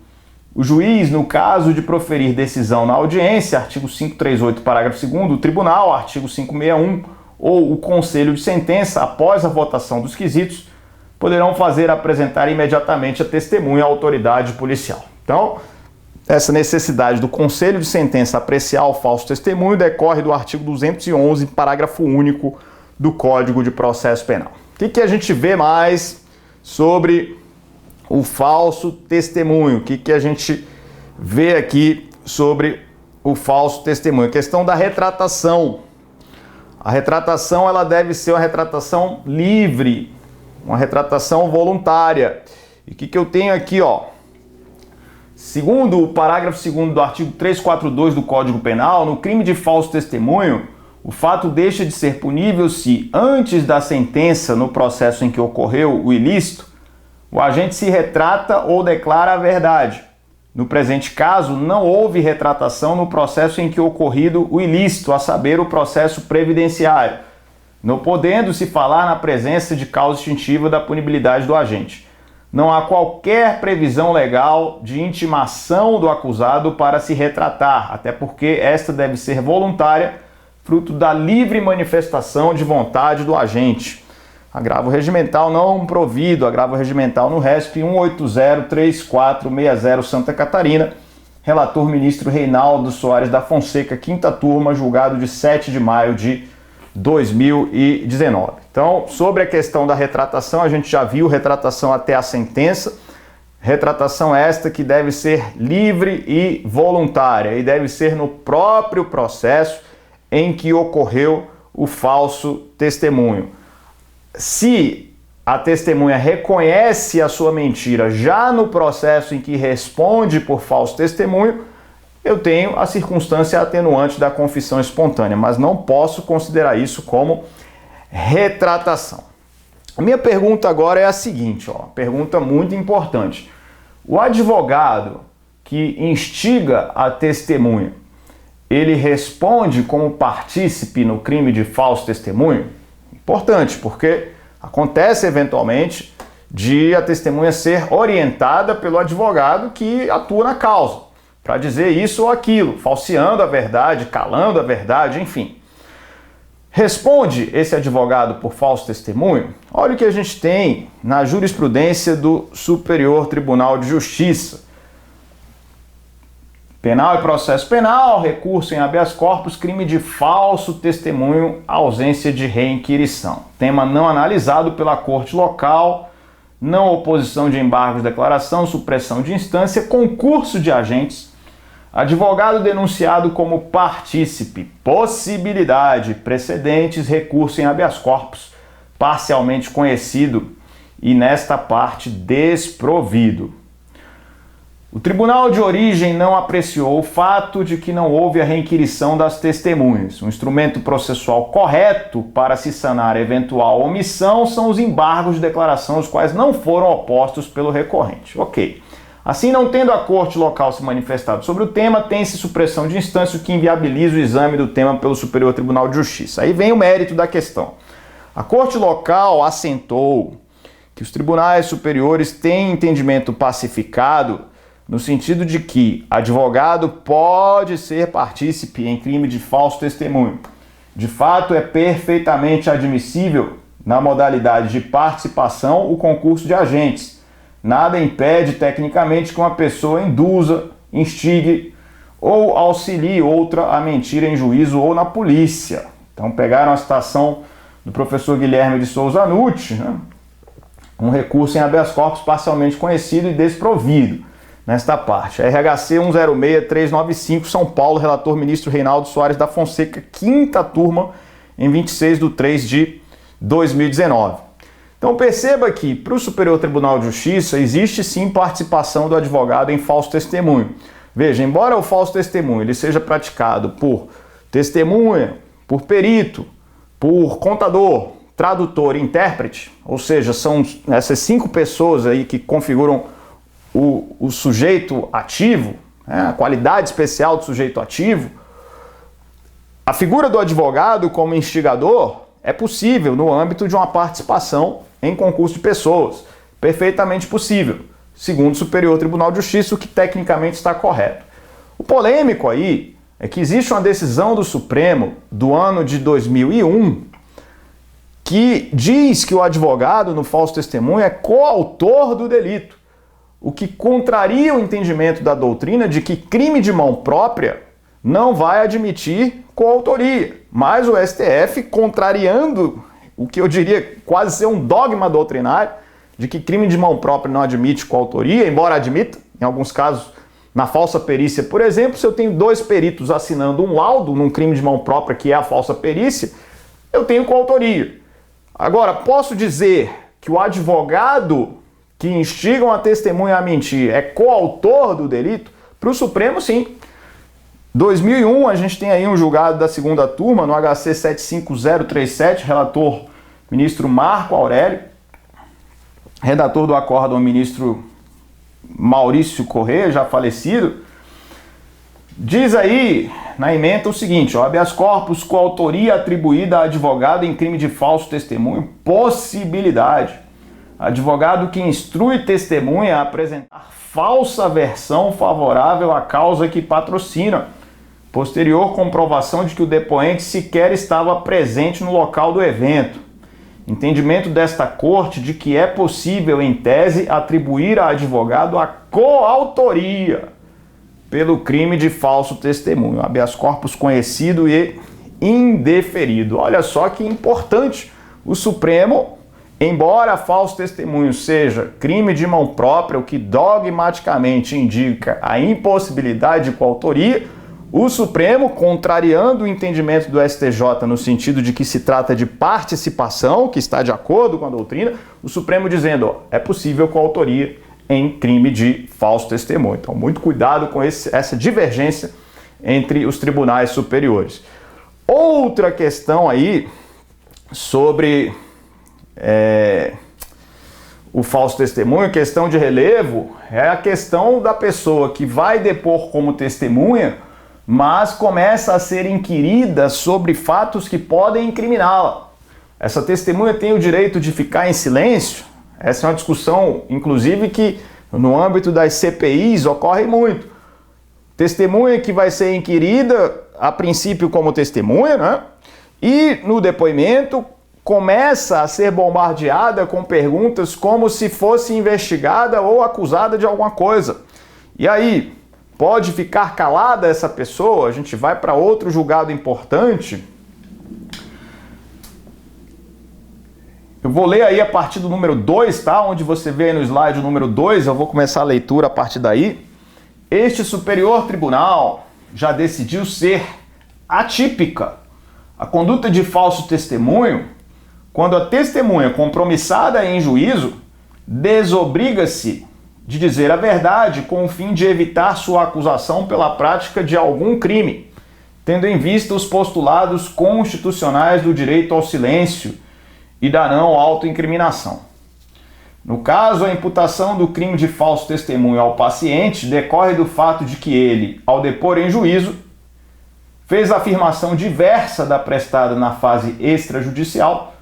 o juiz, no caso de proferir decisão na audiência, artigo 538, parágrafo 2º, o tribunal, artigo 561, ou o conselho de sentença, após a votação dos quesitos, poderão apresentar imediatamente a testemunha à autoridade policial. Então, essa necessidade do conselho de sentença apreciar o falso testemunho decorre do artigo 211, parágrafo único do Código de Processo Penal. O que a gente vê mais sobre o falso testemunho? O que a gente vê aqui sobre o falso testemunho? A questão da retratação. A retratação ela deve ser uma retratação livre, uma retratação voluntária. E o que eu tenho aqui, ó? Segundo o parágrafo 2º do artigo 342 do Código Penal, no crime de falso testemunho, o fato deixa de ser punível se, antes da sentença no processo em que ocorreu o ilícito, o agente se retrata ou declara a verdade. No presente caso, não houve retratação no processo em que ocorrido o ilícito, a saber, o processo previdenciário, não podendo-se falar na presença de causa extintiva da punibilidade do agente. Não há qualquer previsão legal de intimação do acusado para se retratar, até porque esta deve ser voluntária, fruto da livre manifestação de vontade do agente. Agravo regimental não provido, agravo regimental no RESP 1803460 Santa Catarina, relator ministro Reinaldo Soares da Fonseca, 5ª turma, julgado de 7 de maio de 2019. Então, sobre a questão da retratação, a gente já viu retratação até a sentença, retratação esta que deve ser livre e voluntária, e deve ser no próprio processo em que ocorreu o falso testemunho. Se a testemunha reconhece a sua mentira já no processo em que responde por falso testemunho, eu tenho a circunstância atenuante da confissão espontânea, mas não posso considerar isso como retratação. A minha pergunta agora é a seguinte, ó, pergunta muito importante. O advogado que instiga a testemunha, ele responde como partícipe no crime de falso testemunho? Importante, porque acontece eventualmente de a testemunha ser orientada pelo advogado que atua na causa, para dizer isso ou aquilo, falseando a verdade, calando a verdade, enfim. Responde esse advogado por falso testemunho? Olha o que a gente tem na jurisprudência do Superior Tribunal de Justiça. Penal e processo penal, recurso em habeas corpus, crime de falso testemunho, ausência de reinquirição. Tema não analisado pela corte local, não oposição de embargos de declaração, supressão de instância, concurso de agentes, advogado denunciado como partícipe, possibilidade, precedentes, recurso em habeas corpus, parcialmente conhecido e nesta parte desprovido. O tribunal de origem não apreciou o fato de que não houve a reinquirição das testemunhas. O instrumento processual correto para se sanar eventual omissão são os embargos de declaração, os quais não foram opostos pelo recorrente. Ok. Assim, não tendo a corte local se manifestado sobre o tema, tem-se supressão de instância, o que inviabiliza o exame do tema pelo Superior Tribunal de Justiça. Aí vem o mérito da questão. A corte local assentou que os tribunais superiores têm entendimento pacificado no sentido de que advogado pode ser partícipe em crime de falso testemunho. De fato, é perfeitamente admissível, na modalidade de participação, o concurso de agentes. Nada impede, tecnicamente, que uma pessoa induza, instigue ou auxilie outra a mentir em juízo ou na polícia. Então, pegaram a citação do professor Guilherme de Souza Nucci, né? Um recurso em habeas corpus parcialmente conhecido e desprovido. nesta parte. RHC 106395, São Paulo, relator ministro Reinaldo Soares da Fonseca, quinta turma, em 26 de 3 de 2019. Então perceba que para o Superior Tribunal de Justiça existe sim participação do advogado em falso testemunho. Veja, embora o falso testemunho ele seja praticado por testemunha, por perito, por contador, tradutor e intérprete, ou seja, são essas 5 pessoas aí que configuram o sujeito ativo, a qualidade especial do sujeito ativo, a figura do advogado como instigador é possível no âmbito de uma participação em concurso de pessoas. Perfeitamente possível, segundo o Superior Tribunal de Justiça, o que tecnicamente está correto. O polêmico aí é que existe uma decisão do Supremo do ano de 2001 que diz que o advogado no falso testemunho é coautor do delito, o que contraria o entendimento da doutrina de que crime de mão própria não vai admitir coautoria. Mas o STF, contrariando o que eu diria quase ser um dogma doutrinário, de que crime de mão própria não admite coautoria, embora admita, em alguns casos, na falsa perícia, por exemplo, se eu tenho 2 peritos assinando um laudo num crime de mão própria, que é a falsa perícia, eu tenho coautoria. Agora, posso dizer que o advogado que instiga uma testemunha a mentir é coautor do delito? Para o Supremo, sim. 2001, a gente tem aí um julgado da segunda turma, no HC 75037, relator ministro Marco Aurélio, redator do acórdão ministro Maurício Corrêa, já falecido, diz aí na ementa o seguinte, ó, habeas corpus, coautoria atribuída a advogado em crime de falso testemunho, possibilidade. Advogado que instrui testemunha a apresentar falsa versão favorável à causa que patrocina, posterior comprovação de que o depoente sequer estava presente no local do evento. Entendimento desta corte de que é possível, em tese, atribuir a advogado a coautoria pelo crime de falso testemunho, habeas corpus conhecido e indeferido. Olha só que importante, o Supremo, embora falso testemunho seja crime de mão própria, o que dogmaticamente indica a impossibilidade de coautoria, o Supremo, contrariando o entendimento do STJ no sentido de que se trata de participação, que está de acordo com a doutrina, o Supremo dizendo, ó, é possível coautoria em crime de falso testemunho. Então, muito cuidado com essa divergência entre os tribunais superiores. Outra questão aí sobre o falso testemunho, questão de relevo, é a questão da pessoa que vai depor como testemunha, mas começa a ser inquirida sobre fatos que podem incriminá-la. Essa testemunha tem o direito de ficar em silêncio? Essa é uma discussão, inclusive, que no âmbito das CPIs ocorre muito. Testemunha que vai ser inquirida, a princípio como testemunha, né? E no depoimento começa a ser bombardeada com perguntas como se fosse investigada ou acusada de alguma coisa. E aí, pode ficar calada essa pessoa? A gente vai para outro julgado importante. Eu vou ler aí a partir do número 2, tá? Onde você vê aí no slide o número 2, eu vou começar a leitura a partir daí. Este Superior Tribunal já decidiu ser atípica a conduta de falso testemunho quando a testemunha compromissada em juízo desobriga-se de dizer a verdade com o fim de evitar sua acusação pela prática de algum crime, tendo em vista os postulados constitucionais do direito ao silêncio e da não autoincriminação. No caso, a imputação do crime de falso testemunho ao paciente decorre do fato de que ele, ao depor em juízo, fez afirmação diversa da prestada na fase extrajudicial,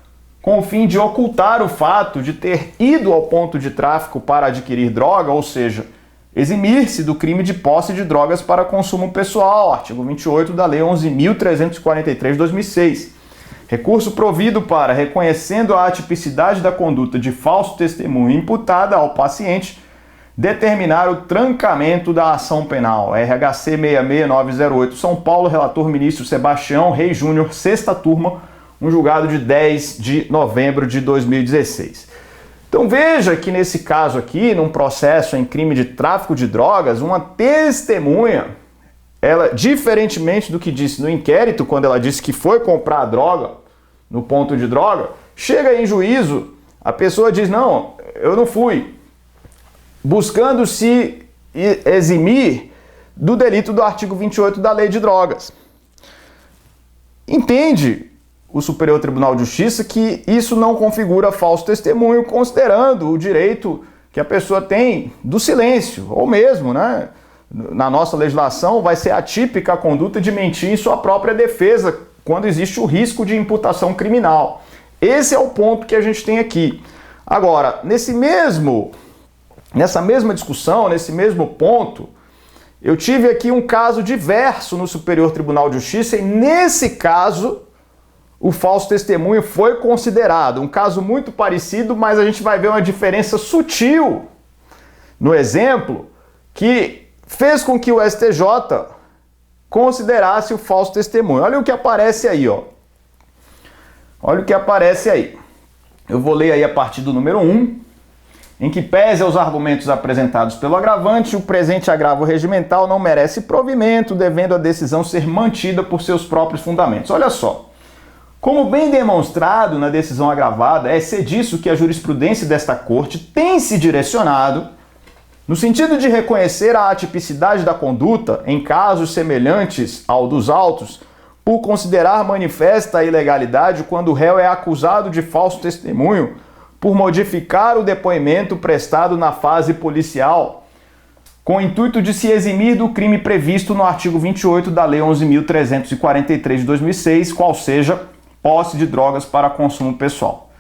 com o fim de ocultar o fato de ter ido ao ponto de tráfico para adquirir droga, ou seja, eximir-se do crime de posse de drogas para consumo pessoal, artigo 28 da Lei 11.343 de 2006. Recurso provido para, reconhecendo a atipicidade da conduta de falso testemunho imputada ao paciente, determinar o trancamento da ação penal. RHC 66908, São Paulo, relator ministro Sebastião Reis Júnior, sexta turma, um julgado de 10 de novembro de 2016. Então veja que nesse caso aqui, num processo em crime de tráfico de drogas, uma testemunha, ela, diferentemente do que disse no inquérito, quando ela disse que foi comprar a droga no ponto de droga, chega em juízo, a pessoa diz, não, eu não fui, buscando se eximir do delito do artigo 28 da Lei de Drogas. Entende o Superior Tribunal de Justiça que isso não configura falso testemunho, considerando o direito que a pessoa tem do silêncio, ou mesmo, né, na nossa legislação, vai ser atípica a conduta de mentir em sua própria defesa, quando existe o risco de imputação criminal. Esse é o ponto que a gente tem aqui. Agora, nessa mesma discussão, nesse mesmo ponto, eu tive aqui um caso diverso no Superior Tribunal de Justiça e nesse caso o falso testemunho foi considerado. Um caso muito parecido, mas a gente vai ver uma diferença sutil no exemplo que fez com que o STJ considerasse o falso testemunho. Olha o que aparece aí, ó. Olha o que aparece aí. Eu vou ler aí a partir do número 1, em que pese aos argumentos apresentados pelo agravante, o presente agravo regimental não merece provimento, devendo a decisão ser mantida por seus próprios fundamentos. Olha só. Como bem demonstrado na decisão agravada, é disso que a jurisprudência desta Corte tem se direcionado, no sentido de reconhecer a atipicidade da conduta em casos semelhantes ao dos autos, por considerar manifesta a ilegalidade quando o réu é acusado de falso testemunho por modificar o depoimento prestado na fase policial, com o intuito de se eximir do crime previsto no artigo 28 da Lei 11.343 de 2006, qual seja posse de drogas para consumo pessoal.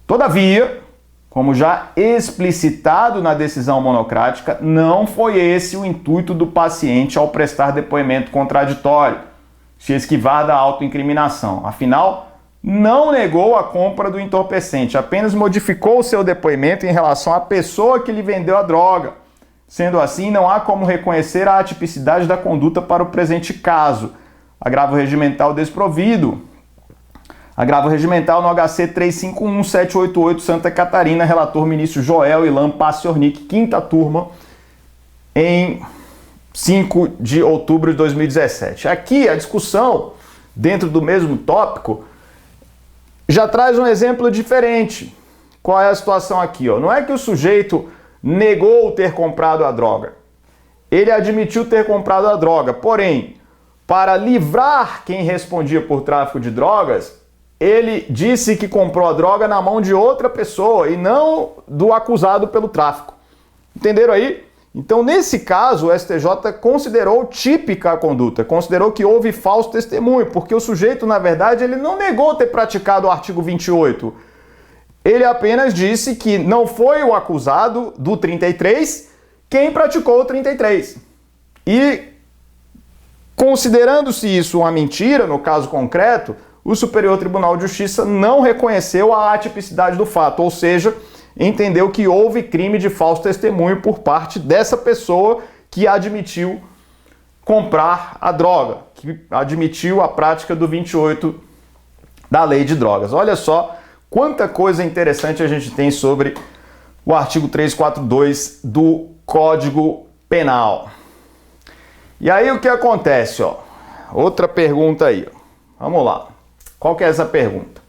Todavia, como já explicitado na decisão monocrática, não foi esse o intuito do paciente ao prestar depoimento contraditório, se esquivar da autoincriminação. Afinal, não negou a compra do entorpecente, apenas modificou o seu depoimento em relação à pessoa que lhe vendeu a droga. Sendo assim, não há como reconhecer a atipicidade da conduta para o presente caso. Agravo regimental desprovido. Agravo regimental no HC 351-788 Santa Catarina, relator ministro Joel Ilan Paciornik, 5ª turma, em 5 de outubro de 2017. Aqui a discussão, dentro do mesmo tópico, já traz um exemplo diferente. Qual é a situação aqui? Não é que o sujeito negou ter comprado a droga. Ele admitiu ter comprado a droga, porém, para livrar quem respondia por tráfico de drogas, ele disse que comprou a droga na mão de outra pessoa e não do acusado pelo tráfico. Entenderam aí? Então, nesse caso, o STJ considerou típica a conduta, considerou que houve falso testemunho, porque o sujeito, na verdade, ele não negou ter praticado o artigo 28. Ele apenas disse que não foi o acusado do 33 quem praticou o 33. E, considerando-se isso uma mentira, no caso concreto, o Superior Tribunal de Justiça não reconheceu a atipicidade do fato, ou seja, entendeu que houve crime de falso testemunho por parte dessa pessoa que admitiu comprar a droga, que admitiu a prática do 28 da Lei de Drogas. Olha só quanta coisa interessante a gente tem sobre o artigo 342 do Código Penal. E aí o que acontece? Outra pergunta aí. Vamos lá. Qual que é essa pergunta?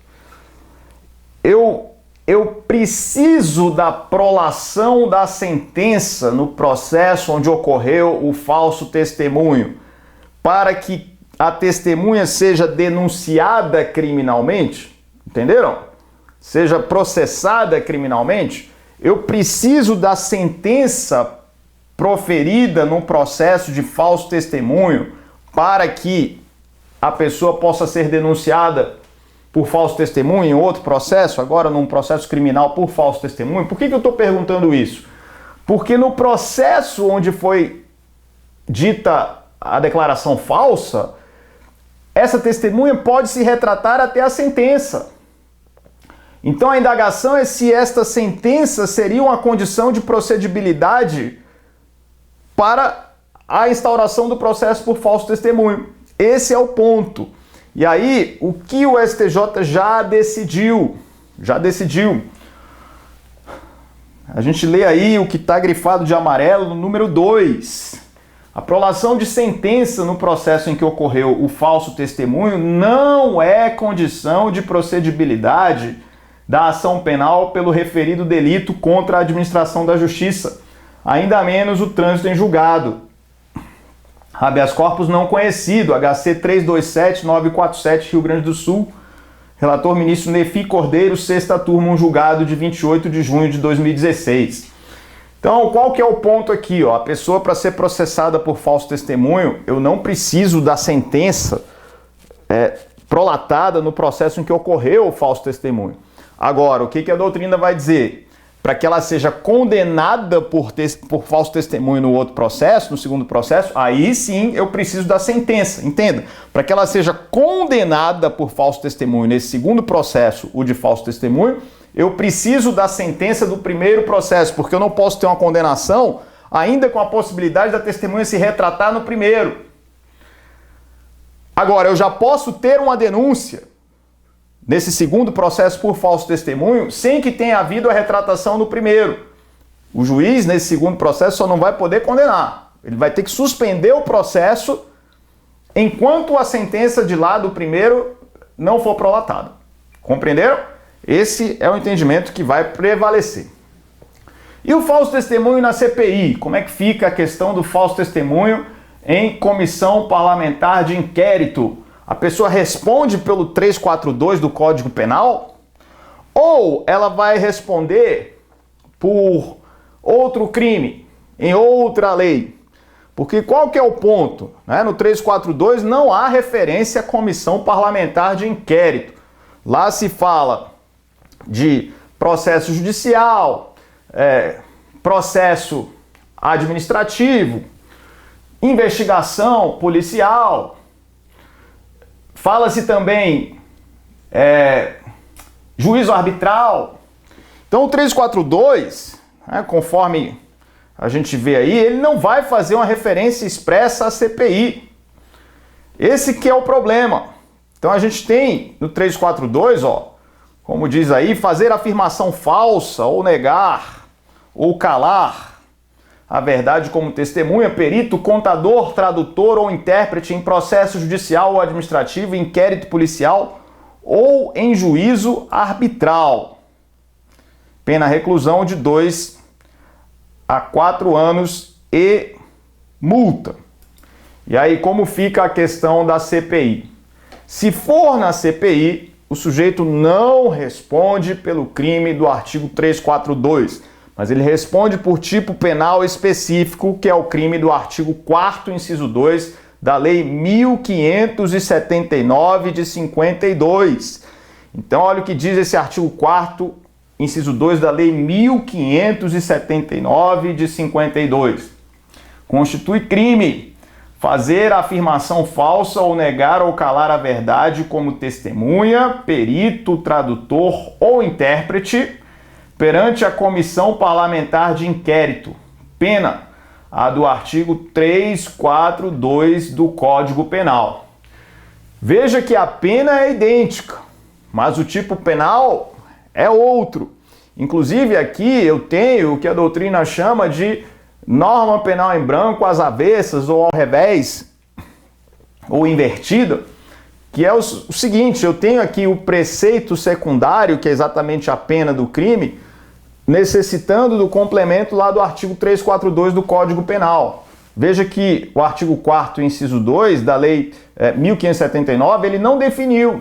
Eu preciso da prolação da sentença no processo onde ocorreu o falso testemunho para que a testemunha seja denunciada criminalmente? Entenderam? Seja processada criminalmente? Eu preciso da sentença proferida num processo de falso testemunho para que a pessoa possa ser denunciada por falso testemunho em outro processo, agora num processo criminal por falso testemunho. Por que eu estou perguntando isso? Porque no processo onde foi dita a declaração falsa, essa testemunha pode se retratar até a sentença. Então a indagação é se esta sentença seria uma condição de procedibilidade para a instauração do processo por falso testemunho. Esse é o ponto. E aí, o que o STJ já decidiu? A gente lê aí o que está grifado de amarelo no número 2. A prolação de sentença no processo em que ocorreu o falso testemunho não é condição de procedibilidade da ação penal pelo referido delito contra a administração da justiça, ainda menos o trânsito em julgado. Habeas corpus não conhecido, HC 327-947, Rio Grande do Sul. Relator ministro Nefi Cordeiro, 6ª turma, um julgado de 28 de junho de 2016. Então, qual que é o ponto aqui? A pessoa, para ser processada por falso testemunho, eu não preciso da sentença prolatada no processo em que ocorreu o falso testemunho. Agora, o que a doutrina vai dizer? Para que ela seja condenada por falso testemunho no outro processo, no segundo processo, aí sim eu preciso da sentença, entenda? Para que ela seja condenada por falso testemunho nesse segundo processo, o de falso testemunho, eu preciso da sentença do primeiro processo, porque eu não posso ter uma condenação ainda com a possibilidade da testemunha se retratar no primeiro. Agora, eu já posso ter uma denúncia nesse segundo processo por falso testemunho sem que tenha havido a retratação no primeiro. O juiz, nesse segundo processo, só não vai poder condenar. Ele vai ter que suspender o processo enquanto a sentença de lá do primeiro não for prolatada. Compreenderam? Esse é o entendimento que vai prevalecer. E o falso testemunho na CPI? Como é que fica a questão do falso testemunho em comissão parlamentar de inquérito? A pessoa responde pelo 342 do Código Penal? Ou ela vai responder por outro crime, em outra lei? Porque qual que é o ponto? No 342 não há referência à comissão parlamentar de inquérito. Lá se fala de processo judicial, processo administrativo, investigação policial. Fala-se também juízo arbitral. Então o 342, conforme a gente vê aí, ele não vai fazer uma referência expressa à CPI. Esse que é o problema. Então a gente tem no 342, como diz aí, fazer afirmação falsa ou negar ou calar a verdade como testemunha, perito, contador, tradutor ou intérprete em processo judicial ou administrativo, inquérito policial ou em juízo arbitral. Pena reclusão de 2 a 4 anos e multa. E aí como fica a questão da CPI? Se for na CPI, o sujeito não responde pelo crime do artigo 342, mas ele responde por tipo penal específico, que é o crime do artigo 4º, inciso 2, da Lei 1579 de 52. Então, olha o que diz esse artigo 4º, inciso 2 da Lei 1579 de 52. Constitui crime fazer a afirmação falsa ou negar ou calar a verdade como testemunha, perito, tradutor ou intérprete perante a comissão parlamentar de inquérito. Pena a do artigo 342 do Código Penal. Veja que a pena é idêntica, mas o tipo penal é outro. Inclusive aqui eu tenho o que a doutrina chama de norma penal em branco às avessas ou ao revés, ou invertida, que é o seguinte: eu tenho aqui o preceito secundário, que é exatamente a pena do crime, necessitando do complemento lá do artigo 342 do Código Penal. Veja que o artigo 4º, inciso 2 da Lei 1579, ele não definiu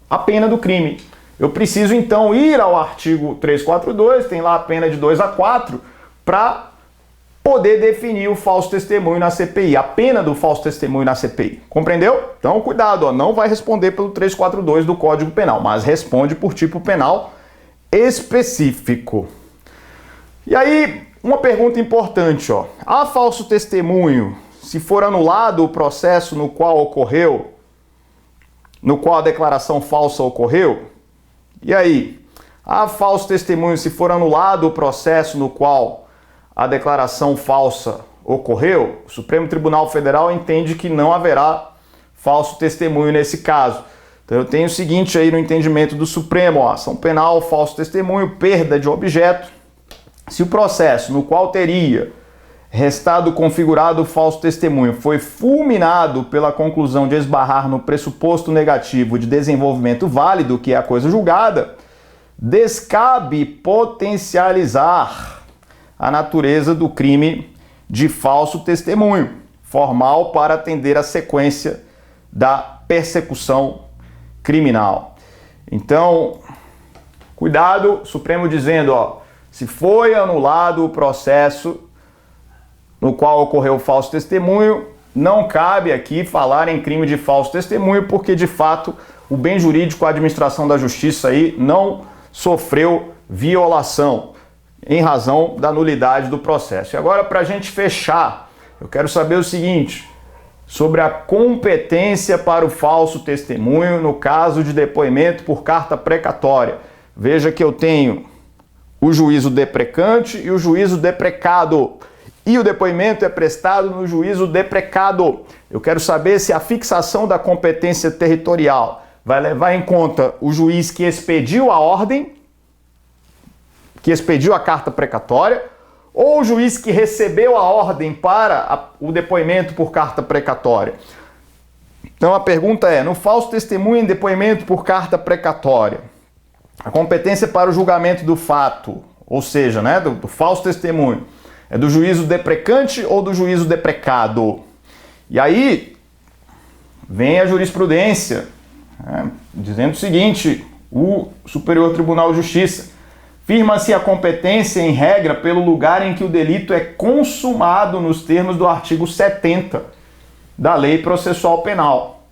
a pena do crime. Eu preciso então ir ao artigo 342, tem lá a pena de 2 a 4, para poder definir o falso testemunho na CPI, a pena do falso testemunho na CPI. Compreendeu? Então, cuidado, não vai responder pelo 342 do Código Penal, mas responde por tipo penal específico. E aí, uma pergunta importante, há falso testemunho se for anulado o processo no qual ocorreu, no qual a declaração falsa ocorreu? E aí, há falso testemunho se for anulado o processo no qual a declaração falsa ocorreu? O Supremo Tribunal Federal entende que não haverá falso testemunho nesse caso. Então eu tenho o seguinte aí no entendimento do Supremo: ação penal, falso testemunho, perda de objeto, Se o processo no qual teria restado configurado o falso testemunho foi fulminado pela conclusão de esbarrar no pressuposto negativo de desenvolvimento válido, que é a coisa julgada, descabe potencializar a natureza do crime de falso testemunho, formal para atender à sequência da persecução criminal. Então, cuidado, Supremo dizendo, se foi anulado o processo no qual ocorreu o falso testemunho, não cabe aqui falar em crime de falso testemunho, porque de fato o bem jurídico, a administração da justiça aí não sofreu violação em razão da nulidade do processo. E agora, para a gente fechar, eu quero saber o seguinte, sobre a competência para o falso testemunho no caso de depoimento por carta precatória. Veja que eu tenho o juízo deprecante e o juízo deprecado. E o depoimento é prestado no juízo deprecado. Eu quero saber se a fixação da competência territorial vai levar em conta o juiz que expediu a ordem, que expediu a carta precatória, ou o juiz que recebeu a ordem para o depoimento por carta precatória. Então a pergunta é, no falso testemunho em depoimento por carta precatória, a competência para o julgamento do fato, ou seja, do falso testemunho, é do juízo deprecante ou do juízo deprecado? E aí vem a jurisprudência, dizendo o seguinte, o Superior Tribunal de Justiça, firma-se a competência em regra pelo lugar em que o delito é consumado nos termos do artigo 70 da Lei Processual Penal.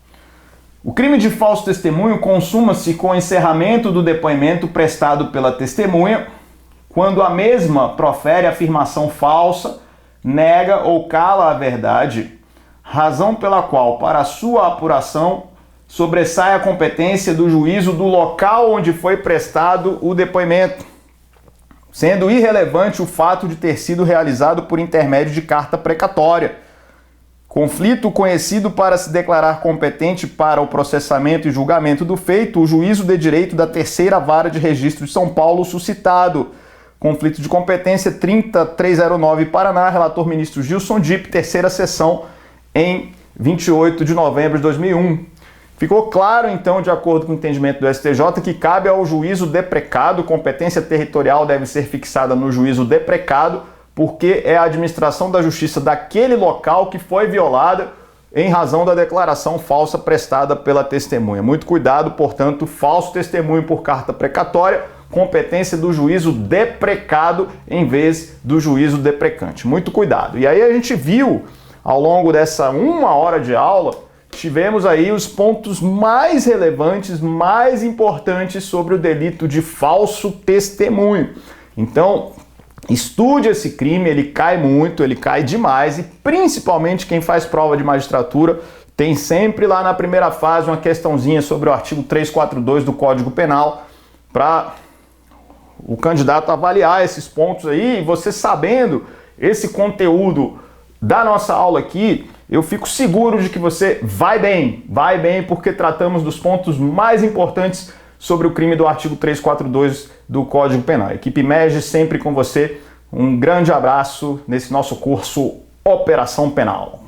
O crime de falso testemunho consuma-se com o encerramento do depoimento prestado pela testemunha, quando a mesma profere afirmação falsa, nega ou cala a verdade, razão pela qual, para a sua apuração, sobressai a competência do juízo do local onde foi prestado o depoimento, sendo irrelevante o fato de ter sido realizado por intermédio de carta precatória. Conflito conhecido para se declarar competente para o processamento e julgamento do feito, o juízo de direito da Terceira Vara de Registro de São Paulo suscitado. Conflito de competência 30309 Paraná, relator ministro Gilson Dipp, terceira sessão em 28 de novembro de 2001. Ficou claro, então, de acordo com o entendimento do STJ, que cabe ao juízo deprecado, competência territorial deve ser fixada no juízo deprecado, porque é a administração da justiça daquele local que foi violada em razão da declaração falsa prestada pela testemunha. Muito cuidado, portanto, falso testemunho por carta precatória, competência do juízo deprecado em vez do juízo deprecante. Muito cuidado. E aí a gente viu, ao longo dessa 1 hora de aula, tivemos aí os pontos mais relevantes, mais importantes sobre o delito de falso testemunho. Então, estude esse crime, ele cai muito, ele cai demais, e principalmente quem faz prova de magistratura tem sempre lá na primeira fase uma questãozinha sobre o artigo 342 do Código Penal para o candidato avaliar esses pontos aí, e você sabendo esse conteúdo da nossa aula aqui, eu fico seguro de que você vai bem, porque tratamos dos pontos mais importantes sobre o crime do artigo 342 do Código Penal. Equipe MEG sempre com você, um grande abraço nesse nosso curso Operação Penal.